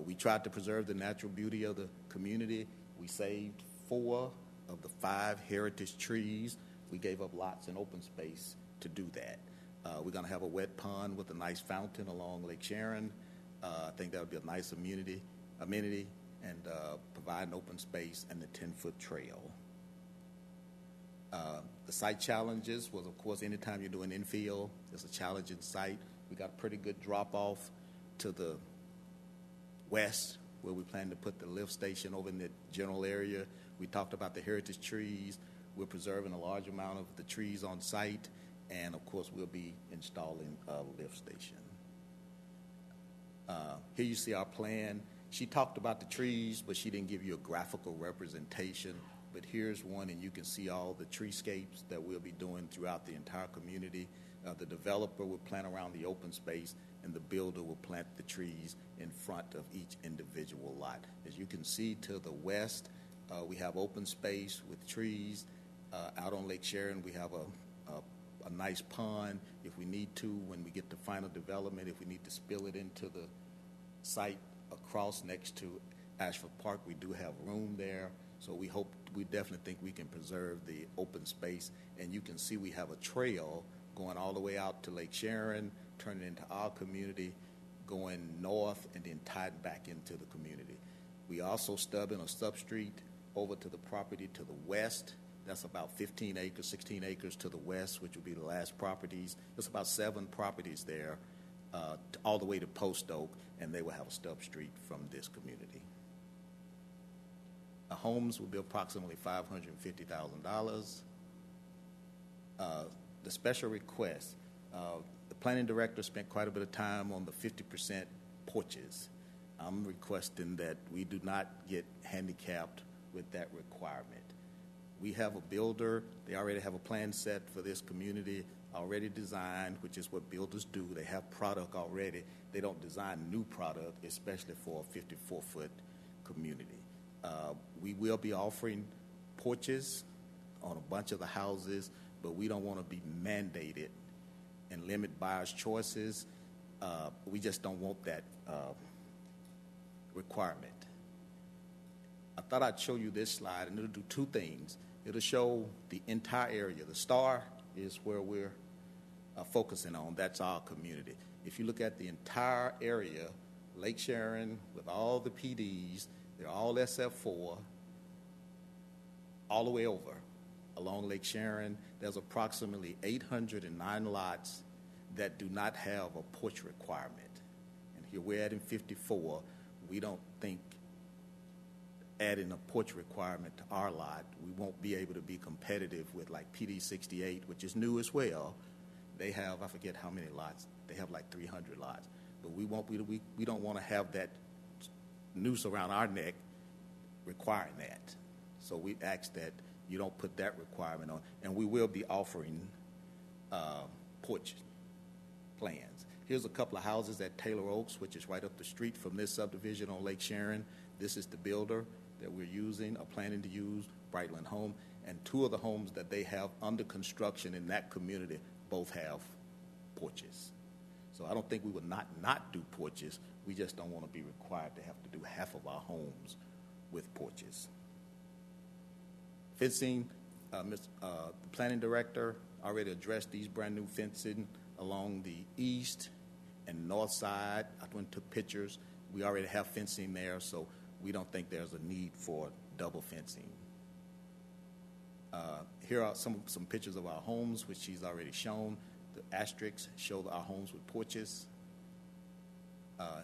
We tried to preserve the natural beauty of the community. We saved 4 of the 5 heritage trees. We gave up lots and open space to do that. We're going to have a wet pond with a nice fountain along Lake Sharon. I think that would be a nice amenity and provide an open space and the 10-foot trail. The site challenges was, of course, anytime you're doing infill, it's a challenging site. We got a pretty good drop-off to the west where we plan to put the lift station over in the general area. We talked about the heritage trees. We're preserving a large amount of the trees on site, and, of course, we'll be installing a lift station. Here you see our plan. She talked about the trees, but she didn't give you a graphical representation. But here's one, and you can see all the treescapes that we'll be doing throughout the entire community. The developer will plant around the open space, and the builder will plant the trees in front of each individual lot. As you can see to the west, we have open space with trees. Out on Lake Sharon, we have a nice pond. If we need to, when we get to final development, if we need to spill it into the site across next to Ashford Park, we do have room there. So we definitely think we can preserve the open space. And you can see we have a trail going all the way out to Lake Sharon, turning into our community, going north, and then tied back into the community. We also stub in a substreet over to the property to the west. That's about 15 acres, 16 acres to the west, which will be the last properties. There's about 7 properties there all the way to Post Oak, and they will have a stub street from this community. The homes will be approximately $550,000. The special request, the planning director spent quite a bit of time on the 50% porches. I'm requesting that we do not get handicapped with that requirement. We have a builder. They already have a plan set for this community, already designed, which is what builders do. They have product already. They don't design new product, especially for a 54-foot community. We will be offering porches on a bunch of the houses, but we don't want to be mandated and limit buyers' choices. We just don't want that requirement. I thought I'd show you this slide, and it'll do 2 things. It'll show the entire area. The star is where we're focusing on. That's our community. If you look at the entire area, Lake Sharon with all the PDs, they're all SF4, all the way over along Lake Sharon. There's approximately 809 lots that do not have a porch requirement. And here we're adding 54. We don't think adding a porch requirement to our lot, we won't be able to be competitive with like PD 68, which is new as well. They have, I forget how many lots. They have like 300 lots. But we don't want to have that noose around our neck requiring that. So we ask that you don't put that requirement on. And we will be offering porch plans. Here's a couple of houses at Taylor Oaks, which is right up the street from this subdivision on Lake Sharon. This is the builder that we're using, or planning to use, Brightland Home. And 2 of the homes that they have under construction in that community both have porches. So I don't think we would not do porches. We just don't want to be required to have to do half of our homes with porches. Fencing, the planning director already addressed these brand new fencing along the east and north side. I went and took pictures. We already have fencing there, so we don't think there's a need for double fencing. Here are some pictures of our homes, which she's already shown. The asterisks show our homes with porches.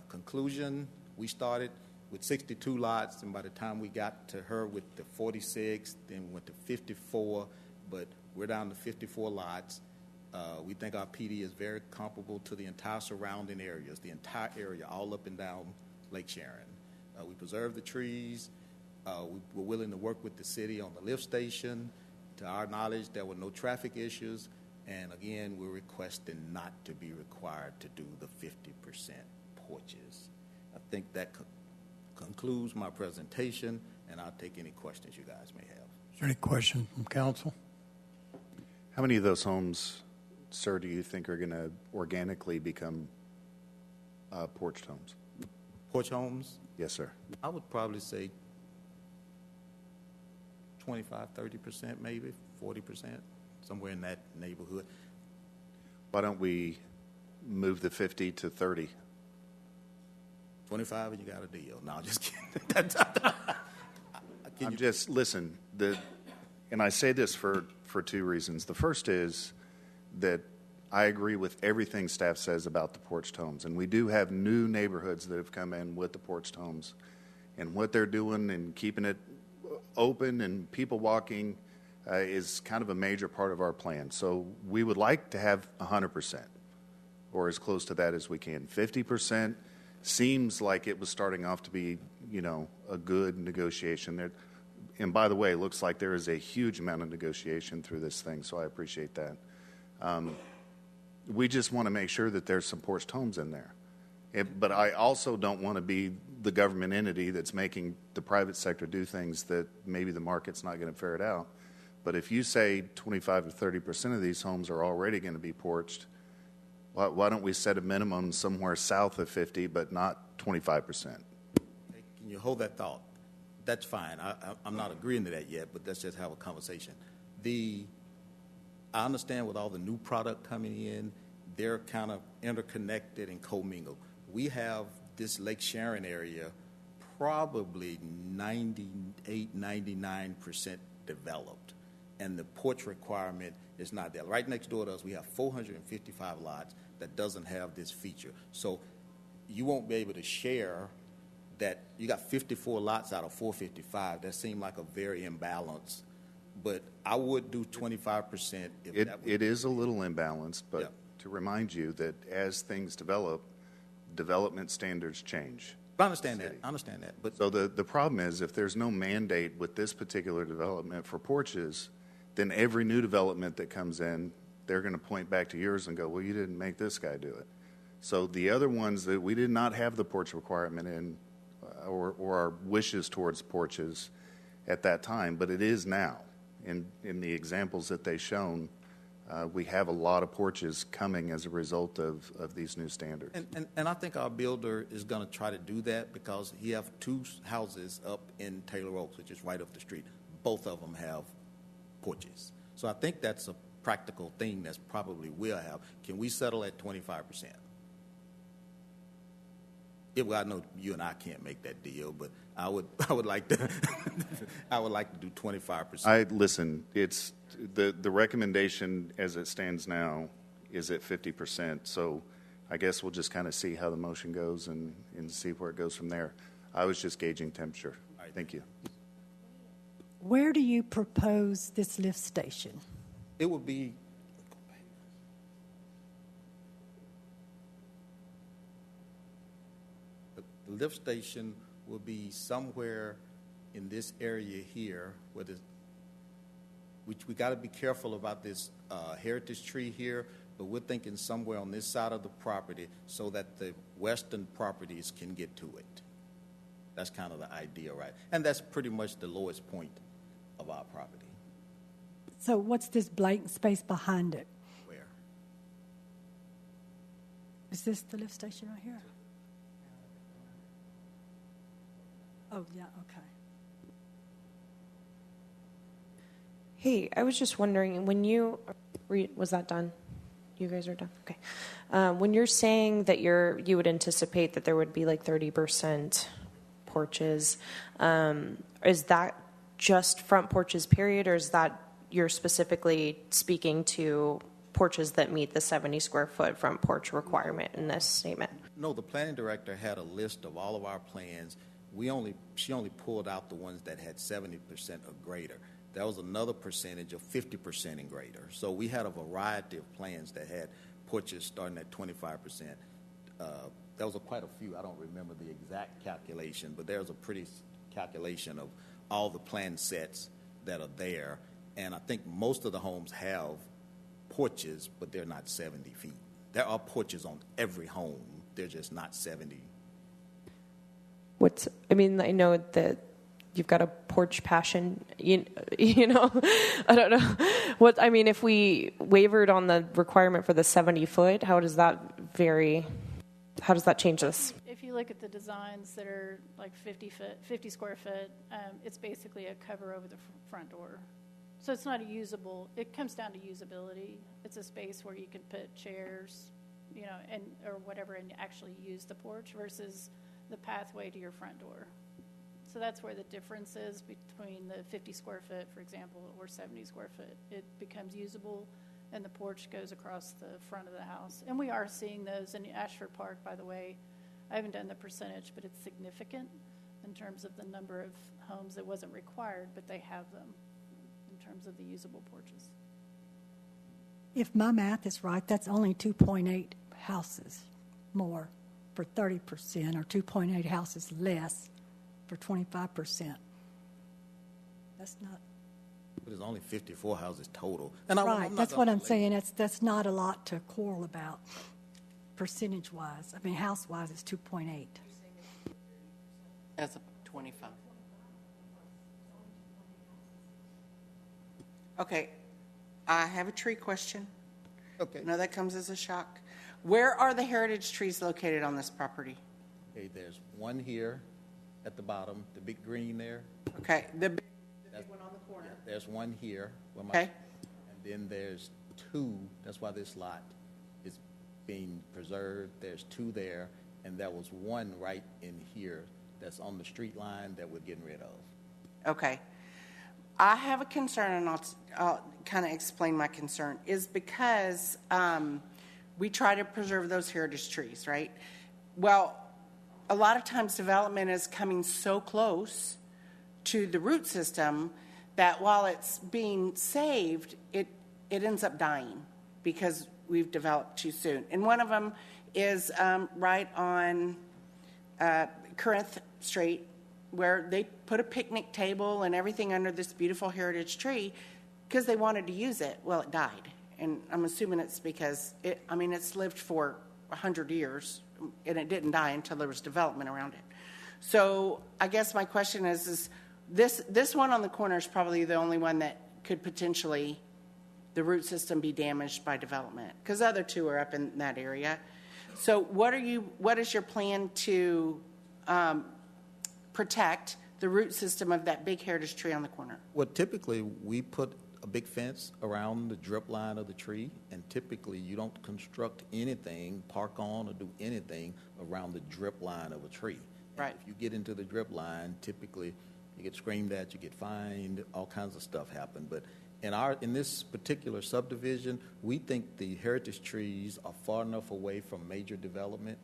Conclusion, we started with 62 lots, and by the time we got to her with the 46, then we went to 54, but we're down to 54 lots. We think our PD is very comparable to the entire surrounding areas, the entire area, all up and down Lake Sharon. We preserve the trees. We're willing to work with the city on the lift station. To our knowledge, there were no traffic issues. And again, we're requesting not to be required to do the 50% porches. I think that concludes my presentation, and I'll take any questions you guys may have. Is there any questions from council? How many of those homes, sir, do you think are going to organically become porched homes? Porch homes? Yes, sir. I would probably say 25, 30%, maybe 40%, somewhere in that neighborhood. Why don't we move the 50 to 30? 25 and you got a deal. No, I'm just kidding. Listen, and I say this for two reasons. The first is that I agree with everything staff says about the porched homes, and we do have new neighborhoods that have come in with the porched homes, and what they're doing and keeping it open and people walking is kind of a major part of our plan. So we would like to have 100%, or as close to that as we can. 50% seems like it was starting off to be, a good negotiation there. And by the way, it looks like there is a huge amount of negotiation through this thing, so I appreciate that. We just want to make sure that there's some porched homes in there. But I also don't want to be the government entity that's making the private sector do things that maybe the market's not going to ferret out. But if you say 25 to 30% of these homes are already going to be porched, why don't we set a minimum somewhere south of 50, but not 25%? Can you hold that thought? That's fine. I'm not agreeing to that yet, but let's just have a conversation. I understand with all the new product coming in, they're kind of interconnected and commingled. We have this Lake Sharon area probably 98, 99% developed, and the porch requirement is not there. Right next door to us, we have 455 lots that doesn't have this feature. So you won't be able to share that. You got 54 lots out of 455. That seemed like a very imbalanced. But I would do 25%. It is a little imbalanced, but yeah. To remind you that as things develop, development standards change. I understand that. But so the problem is, if there's no mandate with this particular development for porches, then every new development that comes in, they're going to point back to yours and go, well, you didn't make this guy do it. So the other ones that we did not have the porch requirement in, or our wishes towards porches at that time, but it is now. In the examples that they've shown, we have a lot of porches coming as a result of these new standards. And I think our builder is going to try to do that because he have two houses up in Taylor Oaks, which is right up the street. Both of them have porches. So I think that's a practical thing that's probably will have. Can we settle at 25%? Well, I know you and I can't make that deal, but I would like to I would like to do 25%. Listen. It's the recommendation as it stands now is at 50%. So I guess we'll just kind of see how the motion goes and see where it goes from there. I was just gauging temperature. Right. Thank you. Where do you propose this lift station? It would be. The lift station will be somewhere in this area here, which we got to be careful about this heritage tree here, but we're thinking somewhere on this side of the property so that the western properties can get to it. That's kind of the idea, right? And that's pretty much the lowest point of our property. So what's this blank space behind it? Where? Is this the lift station right here? Oh, yeah, okay. Hey, I was just wondering, when was that done? You guys are done? Okay. When you're saying that you would anticipate that there would be like 30% porches, is that just front porches, period, or is that you're specifically speaking to porches that meet the 70 square foot front porch requirement in this statement? No, the planning director had a list of all of our plans. She only pulled out the ones that had 70% or greater. There was another percentage of 50% and greater. So we had a variety of plans that had porches starting at 25%. There was quite a few. I don't remember the exact calculation, but there's a pretty calculation of all the plan sets that are there. And I think most of the homes have porches, but they're not 70 feet. There are porches on every home. They're just not 70. I know that you've got a porch passion, you know, I don't know. If we wavered on the requirement for the 70 foot, how does that vary? How does that change this? If you look at the designs that are like 50 square foot, it's basically a cover over the front door. So it's not it comes down to usability. It's a space where you can put chairs, or whatever, and actually use the porch versus the pathway to your front door. So that's where the difference is between the 50 square foot, for example, or 70 square foot. It becomes usable, and the porch goes across the front of the house. And we are seeing those in Ashford Park, by the way. I haven't done the percentage, but it's significant in terms of the number of homes that wasn't required, but they have them in terms of the usable porches. If my math is right, that's only 2.8 houses more for 30% or 2.8 houses less for 25%. That's not... But there's only 54 houses total. Right, that's what I'm saying. That's not a lot to quarrel about percentage-wise. House-wise, it's 2.8. As of 25. Okay, I have a tree question. Okay. No, that comes as a shock. Where are the heritage trees located on this property? Okay, there's one here at the bottom, the big green there. Okay, the big one on the corner. Yeah, there's one here. Okay. And then there's two. That's why this lot is being preserved. There's two there, and there was one right in here that's on the street line that we're getting rid of. Okay. I have a concern, and I'll kind of explain my concern, is because we try to preserve those heritage trees, right? Well, a lot of times development is coming so close to the root system that while it's being saved, it ends up dying because we've developed too soon. And one of them is right on Corinth Street, where they put a picnic table and everything under this beautiful heritage tree because they wanted to use it. Well, it died. And I'm assuming it's because it's lived for 100 years, and it didn't die until there was development around it. So I guess my question is this one on the corner is probably the only one that could potentially, the root system, be damaged by development, because the other two are up in that area. So what is your plan to protect the root system of that big heritage tree on the corner? Well, typically we put a big fence around the drip line of the tree, and typically you don't construct anything, park on, or do anything around the drip line of a tree. And right. If you get into the drip line, typically you get screamed at, you get fined, all kinds of stuff happen. But in this particular subdivision, we think the heritage trees are far enough away from major development.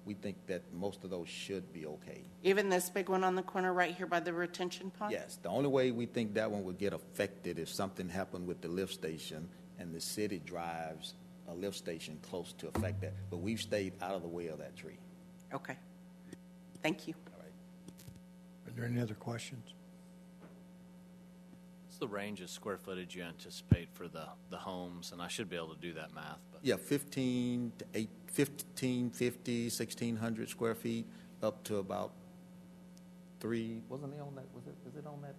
We think that most of those should be okay. Even this big one on the corner right here by the retention pond? Yes. The only way we think that one would get affected if something happened with the lift station and the city drives a lift station close to affect that. But we've stayed out of the way of that tree. Okay. Thank you. All right. Are there any other questions? What's the range of square footage you anticipate for the homes? And I should be able to do that math. But Yeah, 1,550, 1,600 square feet, up to about 3. Wasn't it on that? Was it on that?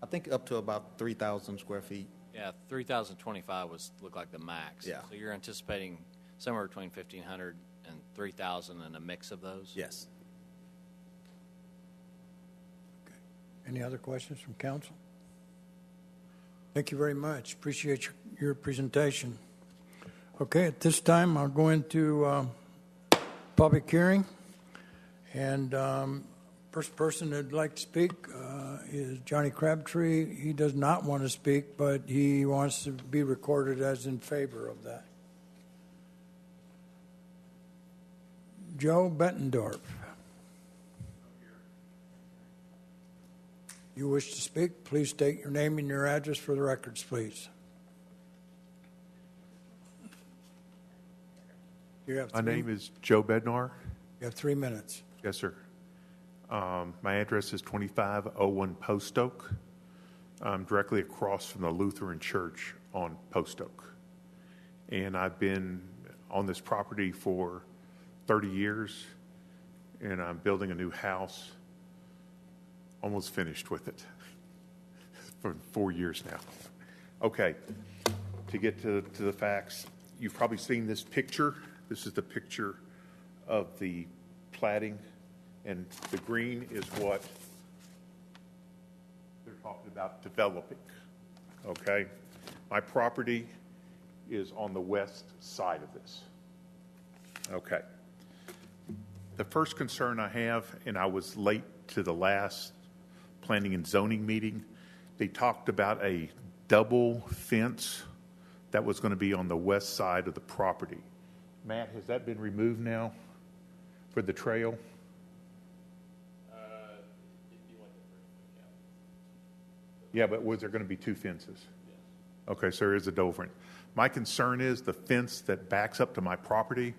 I think up to about 3,000 square feet. yeah, 3,025 looked like the max. Yeah. So you're anticipating somewhere between 1,500 and 3,000 and a mix of those? Yes. Okay. Any other questions from council? Thank you very much. Appreciate your presentation. Okay, at this time, I'll go into public hearing. And first person that'd like to speak is Johnny Crabtree. He does not want to speak, but he wants to be recorded as in favor of that. Joe Bettendorf. You wish to speak? Please state your name and your address for the records, please. My name is Joe Bednar. You have 3 minutes. Yes, sir. My address is 2501 Post Oak. I'm directly across from the Lutheran Church on Post Oak. And I've been on this property for 30 years, and I'm building a new house. Almost finished with it for 4 years now. Okay, to get to the facts, you've probably seen this picture. This is the picture of the platting, and the green is what they're talking about developing. Okay, my property is on the west side of this. Okay. The first concern I have, and I was late to the last planning and zoning meeting, they talked about a double fence that was going to be on the west side of the property. Matt, has that been removed now for the trail? Yeah, but was there going to be two fences? Yes. Okay, so there is a double fence. My concern is the fence that backs up to my property.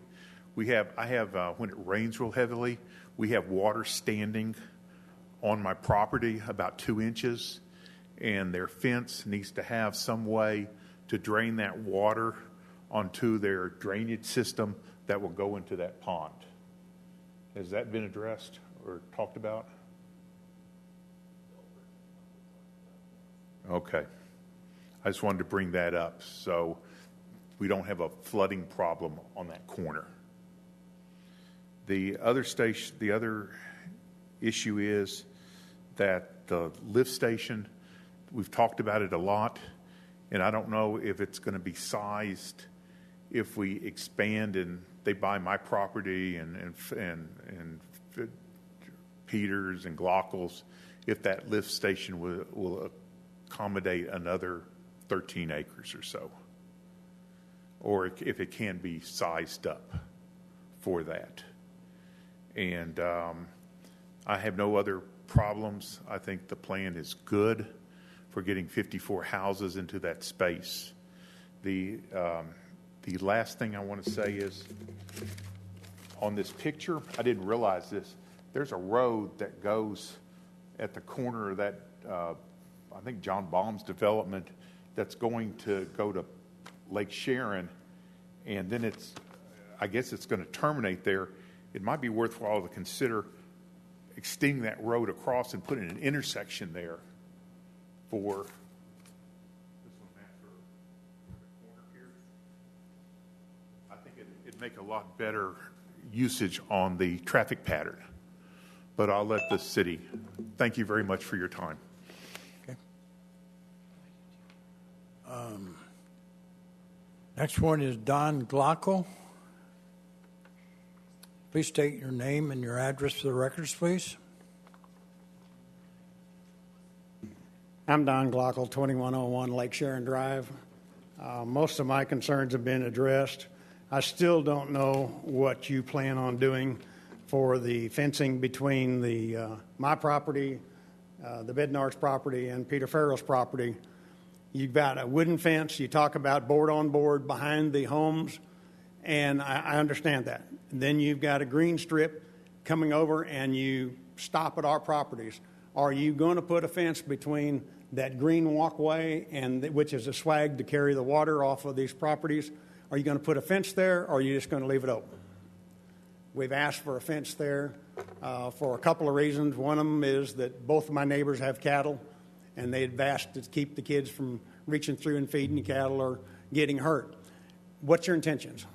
I have when it rains real heavily, we have water standing on my property about 2 inches, and their fence needs to have some way to drain that water onto their drainage system that will go into that pond. Has that been addressed or talked about? Okay. I just wanted to bring that up so we don't have a flooding problem on that corner. The other issue is that the lift station, we've talked about it a lot, and I don't know if it's going to be sized if we expand and they buy my property and Peters and Glockels, if that lift station will accommodate another 13 acres or so, or if it can be sized up for that. And I have no other problems. I think the plan is good for getting 54 houses into that space. The last thing I want to say is, on this picture, I didn't realize this, there's a road that goes at the corner of that, I think John Baum's development, that's going to go to Lake Sharon, and then I guess it's going to terminate there. It might be worthwhile to consider extending that road across and putting an intersection there for this one after the corner here. I think it'd make a lot better usage on the traffic pattern. But I'll let the city. Thank you very much for your time. Okay. Next one is Don Glockel. Please state your name and your address for the records, please. I'm Don Glockel, 2101 Lake Sharon Drive. Most of my concerns have been addressed. I still don't know what you plan on doing for the fencing between my property, the Bednar's property, and Peter Farrell's property. You've got a wooden fence. You talk about board on board behind the homes, and I understand that. Then you've got a green strip coming over, and you stop at our properties. Are you going to put a fence between that green walkway, which is a swag to carry the water off of these properties? Are you going to put a fence there, or are you just going to leave it open? We've asked for a fence there for a couple of reasons. One of them is that both of my neighbors have cattle, and they've asked to keep the kids from reaching through and feeding the cattle or getting hurt. What's your intentions?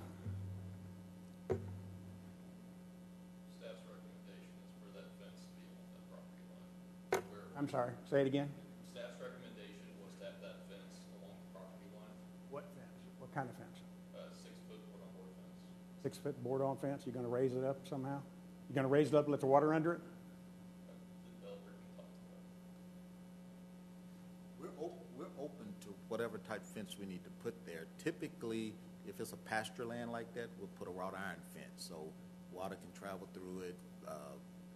Staff's recommendation is for that fence to be on that property line. I'm sorry, say it again. Staff's recommendation was to have that fence along the property line. What fence? What kind of fence? 6-foot board-on-board fence. 6-foot board-on fence? You going to raise it up somehow? You going to raise it up and let the water under it? The developer can talk about it. We're open to whatever type fence we need to put there. Typically, if it's a pasture land like that, we'll put a wrought iron fence so water can travel through it,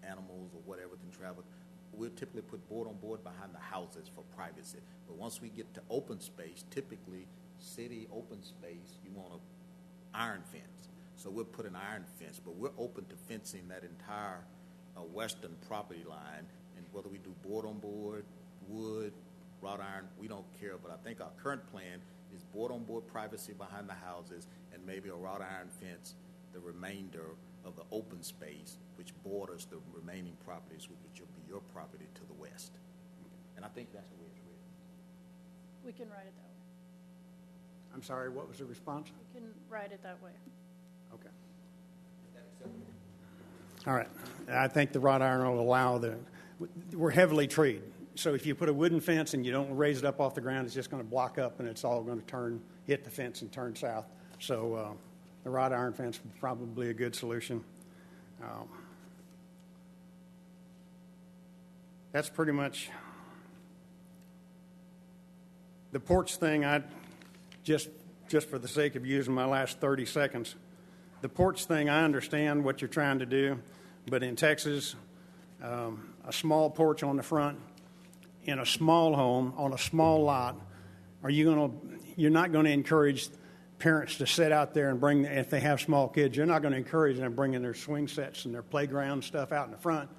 animals or whatever can travel. we'll typically put board on board behind the houses for privacy. But once we get to open space, typically city open space, you want a iron fence. So we'll put an iron fence, but we're open to fencing that entire western property line. And whether we do board on board, wood, wrought iron, we don't care. But I think our current plan is board on board privacy behind the houses and maybe a wrought iron fence, the remainder of the open space, which borders the remaining properties, which will be your property to the west. And I think that's the way it's written. We can write it that way. I'm sorry, what was the response? We can write it that way. Okay. All right. I think the wrought iron will allow we're heavily treed. So if you put a wooden fence and you don't raise it up off the ground, it's just going to block up and it's all going to hit the fence and turn south. So the wrought iron fence would probably be a good solution. That's pretty much the porch thing. I just for the sake of using my last 30 seconds, the porch thing, I understand what you're trying to do, but in Texas, a small porch on the front in a small home on a small lot, you're not going to encourage parents to sit out there and if they have small kids, you're not going to encourage them bringing their swing sets and their playground stuff out in the front.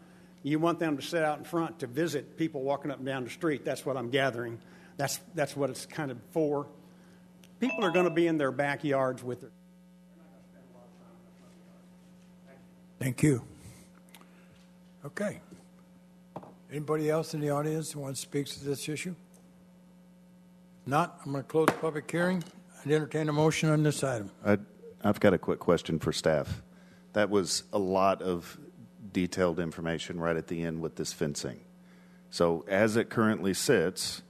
You want them to sit out in front to visit people walking up and down the street. That's what I'm gathering. That's what it's kind of for. People are going to be in their backyards with their. Thank you. Okay. Anybody else in the audience who wants to speak to this issue? Not, I'm going to close the public hearing and entertain a motion on this item. I've got a quick question for staff. That was a lot of detailed information right at the end with this fencing. So as it currently sits,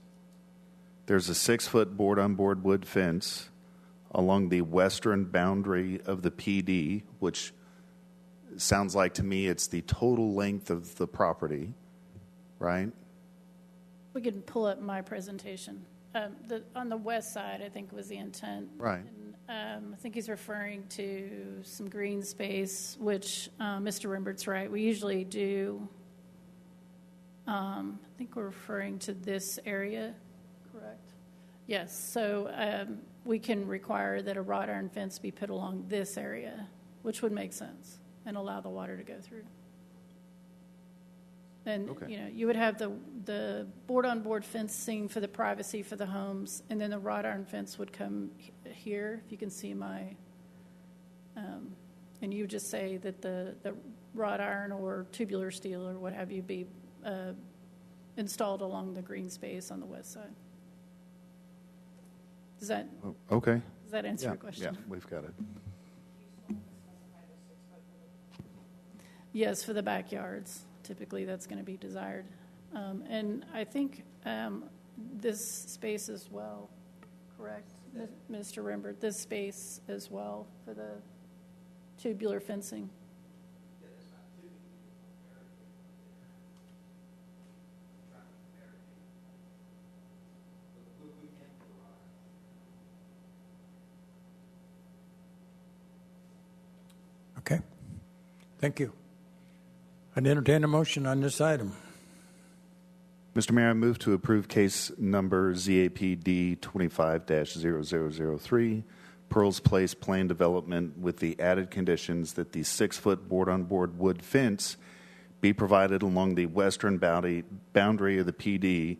there's a 6-foot board-on-board wood fence along the western boundary of the PD, which sounds like to me it's the total length of the property, right? We can pull up my presentation. On the west side, I think was the intent. Right. And, I think he's referring to some green space, which Mr. Rembert's right. We usually do. I think we're referring to this area, correct? Yes. So we can require that a wrought iron fence be put along this area, which would make sense and allow the water to go through. And, okay. You would have the board-on-board fencing for the privacy for the homes, and then the wrought iron fence would come here, if you can see my, and you would just say that the wrought iron or tubular steel or what have you be installed along the green space on the west side. Does that answer your question? Yeah, we've got it. Yes, for the backyards. Typically, that's going to be desired. And I think this space as well, correct, Mr. Rembert, this space as well for the tubular fencing. Okay. Thank you. I'd entertain a motion on this item. Mr. Mayor, I move to approve case number ZAPD 25-0003, Pearls Place Plan Development, with the added conditions that the 6-foot board-on-board wood fence be provided along the western boundary of the PD,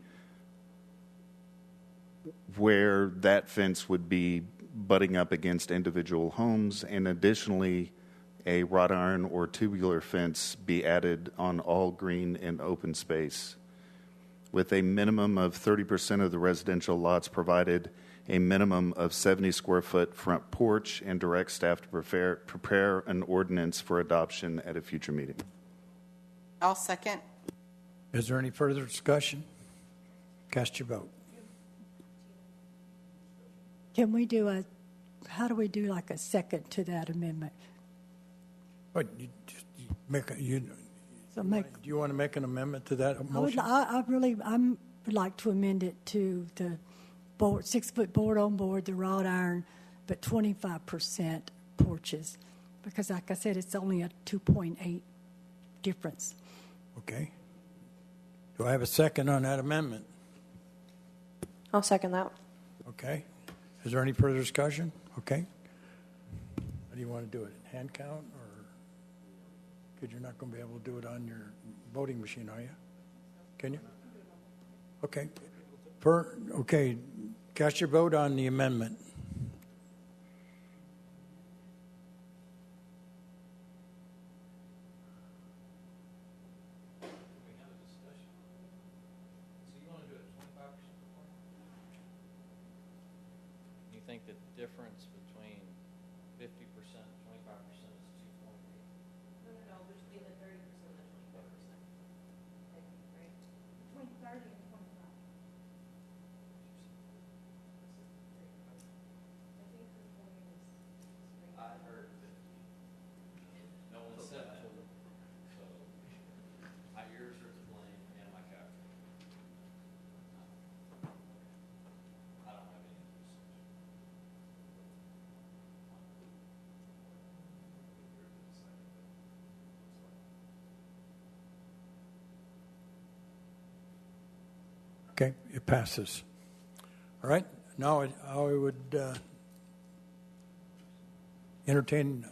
where that fence would be butting up against individual homes, and additionally, a wrought iron or tubular fence be added on all green and open space, with a minimum of 30% of the residential lots provided a minimum of 70 square foot front porch, and direct staff to prepare an ordinance for adoption at a future meeting. I'll second. Is there any further discussion? Cast your vote. Can we how do we do like a second to that amendment? But do you want to make an amendment to that motion? I would like to amend it to the 6-foot board on board, the wrought iron, but 25% porches, because like I said, it's only a 2.8 difference. Okay. Do I have a second on that amendment? I'll second that. Okay. Is there any further discussion? Okay. How do you want to do it? Hand count, or because you're not going to be able to do it on your voting machine, are you? Can you? Okay. Okay. Cast your vote on the amendment. You think the difference between 50% and 25% is 2.8? No, between the 30% and the 25%. Right? Between 30 and 25. I heard 50. No one said that. So my ears are to blame and my calculator. I don't have any research. Okay, it passes. All right, now I would entertain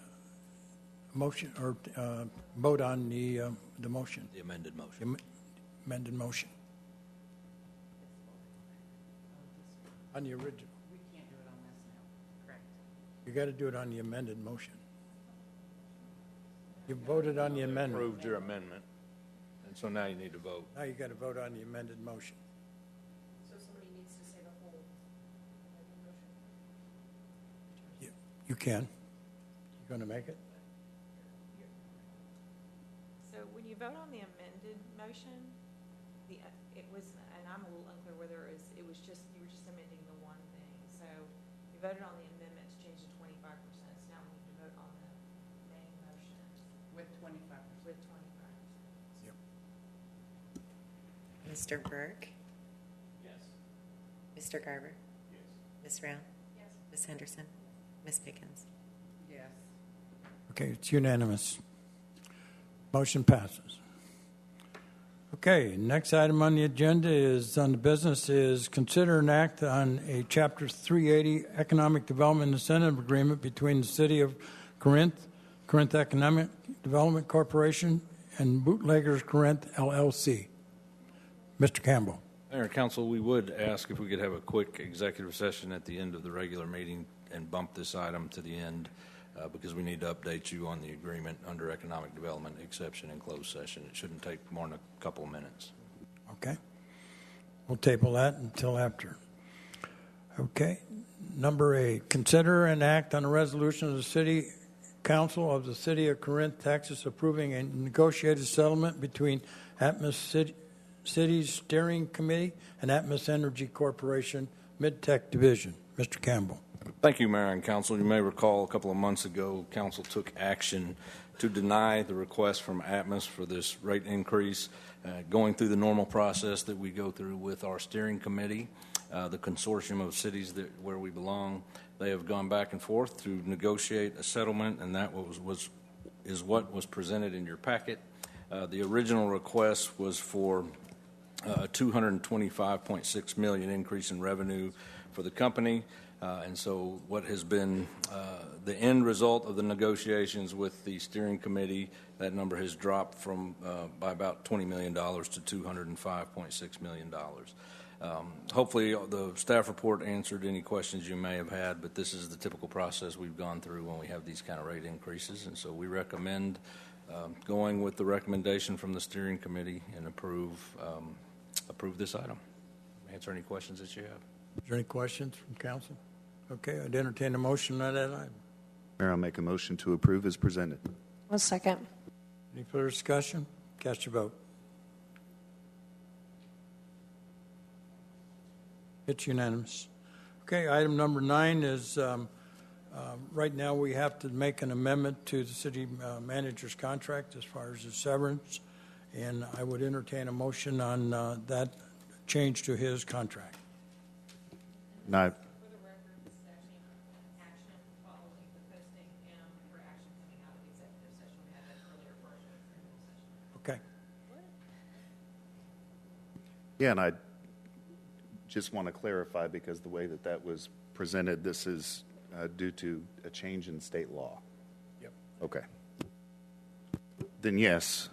a motion or vote on the motion. The amended motion. Amended motion. On the original. We can't do it on this now, correct? You got to do it on the amended motion. You voted on the amendment. Approved your amendment, and so now you need to vote. Now you got to vote on the amended motion. So somebody needs to say the whole motion. You can. You going to make it? So when you vote on the amended motion, it was, and I'm a little unclear whether you were just amending the one thing. So you voted on the amendment to change to 25%. So now we need to vote on the main motion With 25%. with 25%. Yep. Mr. Burke? Yes. Mr. Garber? Yes. Ms. Round? Yes. Ms. Henderson? Ms. Pickens? Yes. Okay, it's unanimous. Motion passes. Okay, next item on the agenda is on the business is consider an act on a Chapter 380 Economic Development Incentive Agreement between the City of Corinth, Corinth Economic Development Corporation, and Bootleggers Corinth, LLC. Mr. Campbell. Mayor and Council, we would ask if we could have a quick executive session at the end of the regular meeting and bump this item to the end because we need to update you on the agreement under economic development exception in closed session. It shouldn't take more than a couple of minutes. Okay. We'll table that until after. Okay. Number 8, consider an act on a resolution of the City Council of the City of Corinth, Texas, approving a negotiated settlement between Atmos City's Steering Committee and Atmos Energy Corporation, Mid-Tech Division. Mr. Campbell. Thank you, Mayor and Council. You may recall a couple of months ago, Council took action to deny the request from Atmos for this rate increase, going through the normal process that we go through with our steering committee, the consortium of cities where we belong. They have gone back and forth to negotiate a settlement, and that is what was presented in your packet. The original request was for a $225.6 million increase in revenue for the company. And so what has been the end result of the negotiations with the steering committee, that number has dropped from by about $20 million to $205.6 million. Hopefully the staff report answered any questions you may have had, but this is the typical process we've gone through when we have these kind of rate increases. And so we recommend going with the recommendation from the steering committee and approve this item. Answer any questions that you have. Is there any questions from council? Okay, I'd entertain a motion on that item. Mayor, I'll make a motion to approve as presented. One second. Any further discussion? Cast your vote. It's unanimous. Okay, item number 9 is right now we have to make an amendment to the city manager's contract as far as the severance, and I would entertain a motion on that change to his contract. No. For the record, this is actually action following the posting and for action coming out of the executive session. We had that earlier for our executive session. Okay. Yeah, and I just want to clarify, because the way that that was presented, this is due to a change in state law. Yep. Okay. Then yes,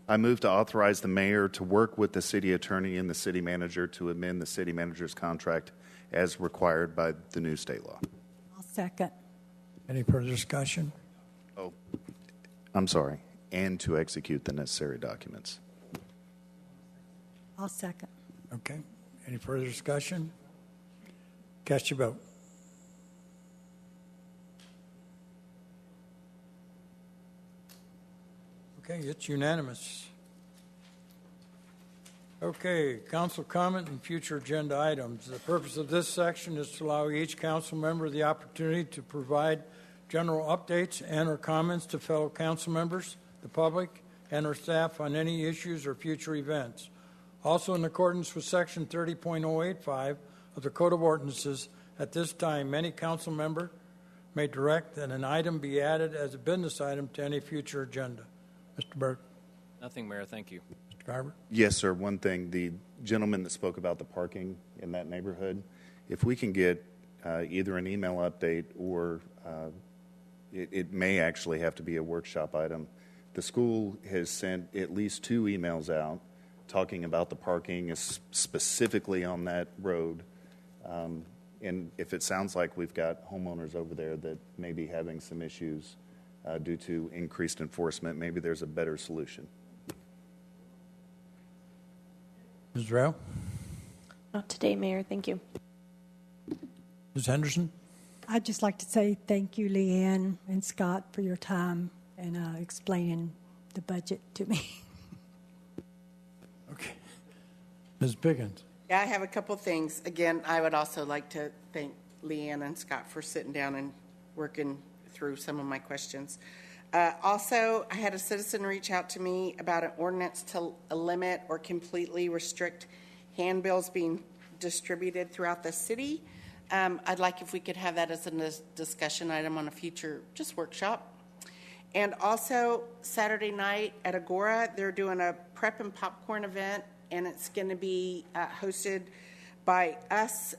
I move to authorize the mayor to work with the city attorney and the city manager to amend the city manager's contract as required by the new state law. I'll second. Any further discussion? Oh, I'm sorry. And to execute the necessary documents. I'll second. Okay. Any further discussion? Cast your vote. Okay, it's unanimous. Okay, council comment and future agenda items. The purpose of this section is to allow each council member the opportunity to provide general updates and or comments to fellow council members, the public, and our staff on any issues or future events. Also, in accordance with Section 30.085 of the Code of Ordinances, at this time, any council member may direct that an item be added as a business item to any future agenda. Mr. Burke. Nothing, Mayor. Thank you. Mr. Garber. Yes, sir. One thing, the gentleman that spoke about the parking in that neighborhood, if we can get either an email update or it may actually have to be a workshop item. The school has sent at least 2 emails out talking about the parking specifically on that road. And if it sounds like we've got homeowners over there that may be having some issues due to increased enforcement, maybe there's a better solution. Ms. Rao. Not today, Mayor. Thank you. Ms. Henderson. I'd just like to say thank you, Leanne and Scott, for your time and explaining the budget to me. Okay. Ms. Pickens. Yeah, I have a couple things. Again, I would also like to thank Leanne and Scott for sitting down and working through some of my questions. Also, I had a citizen reach out to me about an ordinance to limit or completely restrict handbills being distributed throughout the city. I'd like if we could have that as a discussion item on a future just workshop. And also, Saturday night at Agora, they're doing a prep and popcorn event, and it's going to be hosted by us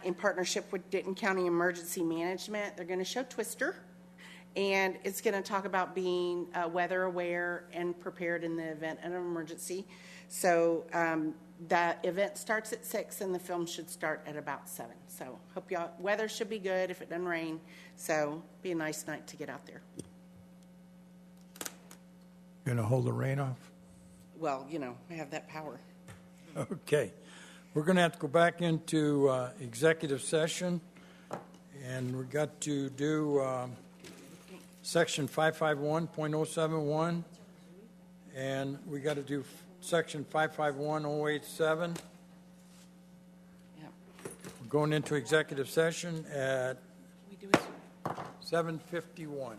in partnership with Denton County Emergency Management. They're going to show Twister, and it's going to talk about being weather aware and prepared in the event of an emergency. So that event starts at 6, and the film should start at about 7. So hope y'all, weather should be good if it doesn't rain. So be a nice night to get out there. Going to hold the rain off? Well, you know, I have that power. Okay. We're going to have to go back into executive session, and we've got to do Section 551.071, and we got to do Section 551.087. Yep. We're going into executive session at 7:51.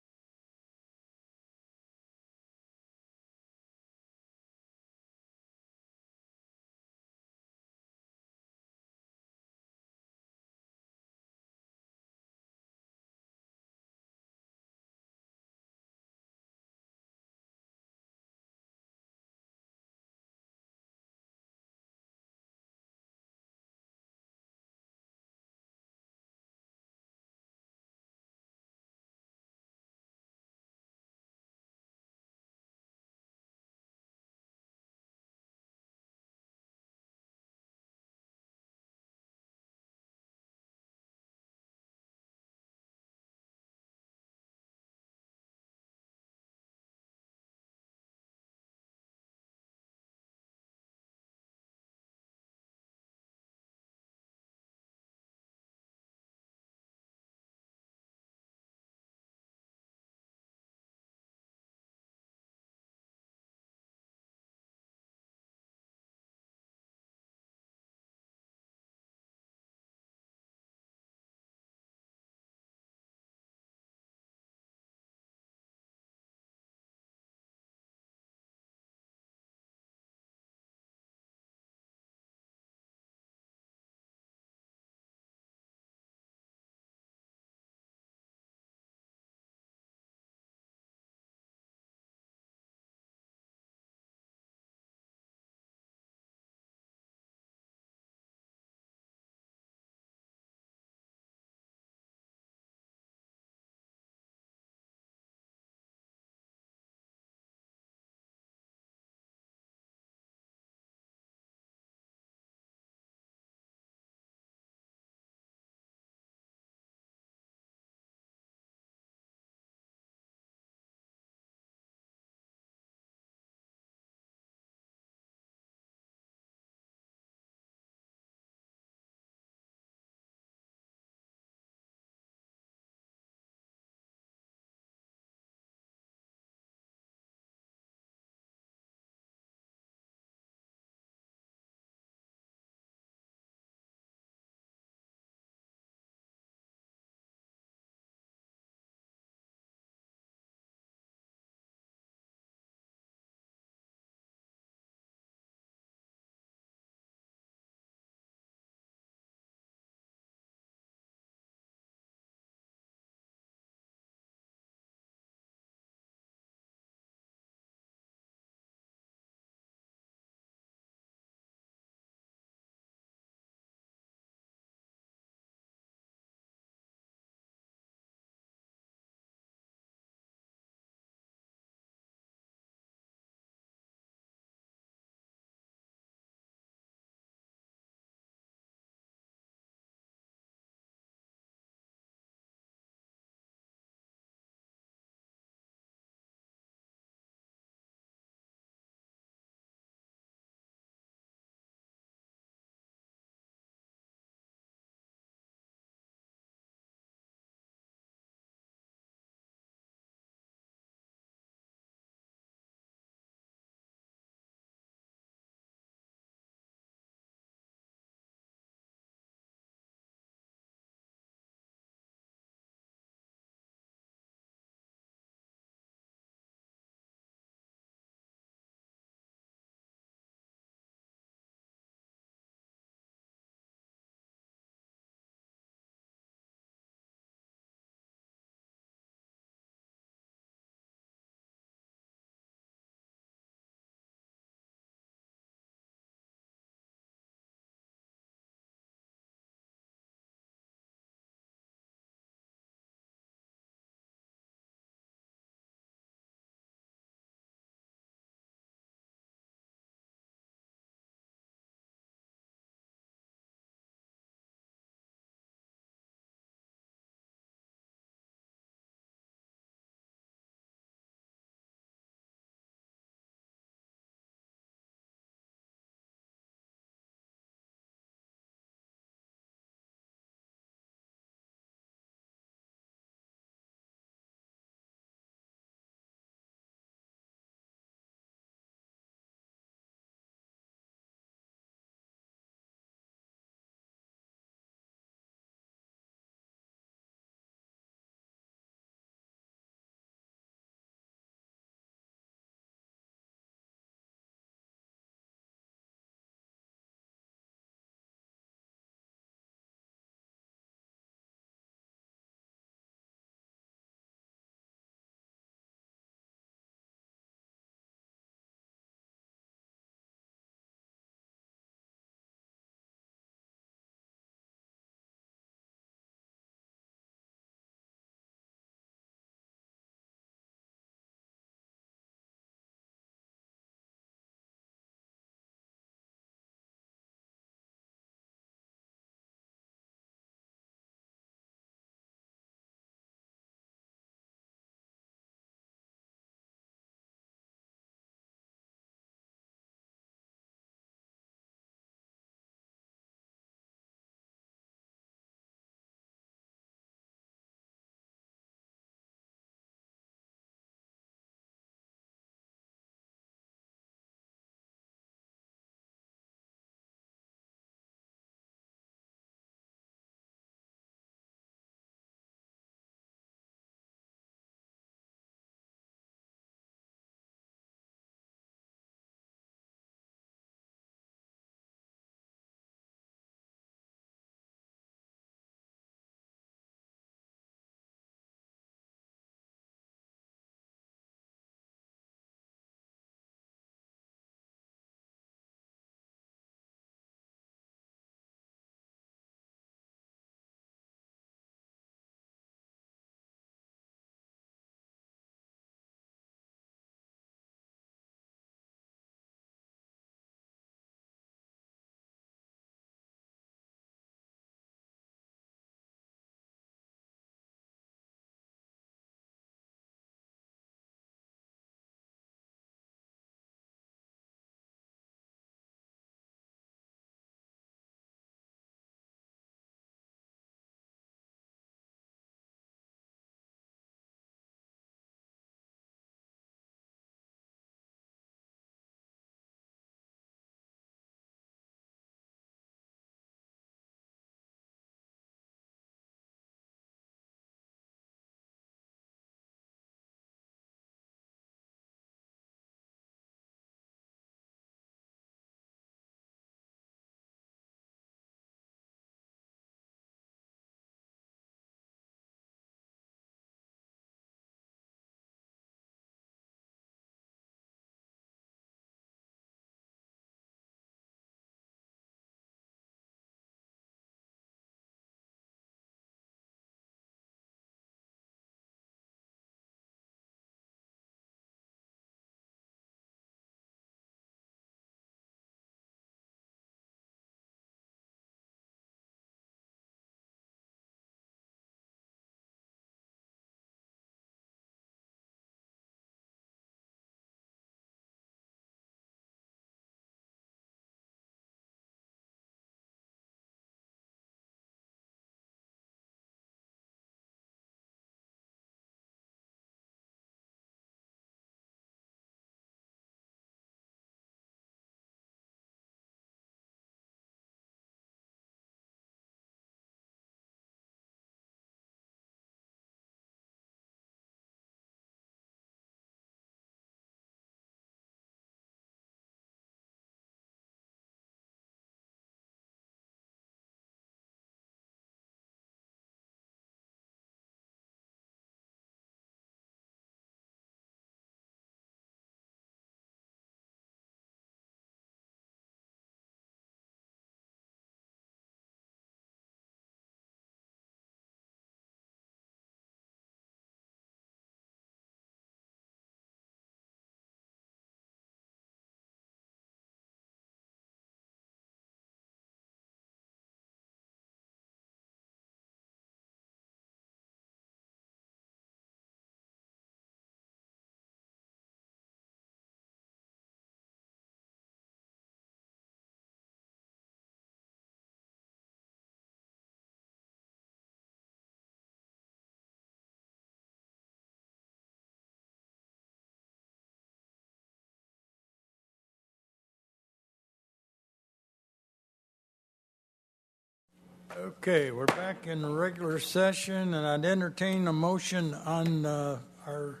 Okay, we're back in the regular session, and I'd entertain a motion on our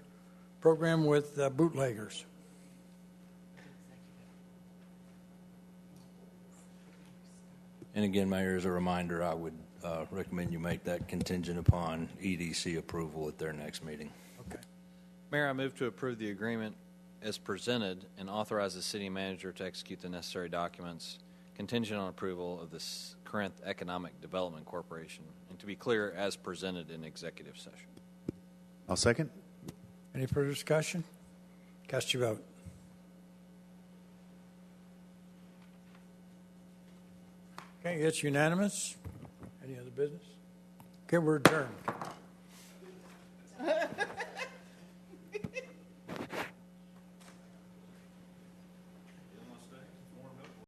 program with bootleggers. And again, Mayor, as a reminder, I would recommend you make that contingent upon EDC approval at their next meeting. Okay. Mayor, I move to approve the agreement as presented and authorize the city manager to execute the necessary documents contingent on approval of the Corinth Economic Development Corporation, and to be clear, as presented in executive session. I'll second. Any further discussion? Cast your vote. Okay, it's unanimous. Any other business? Okay, we're adjourned.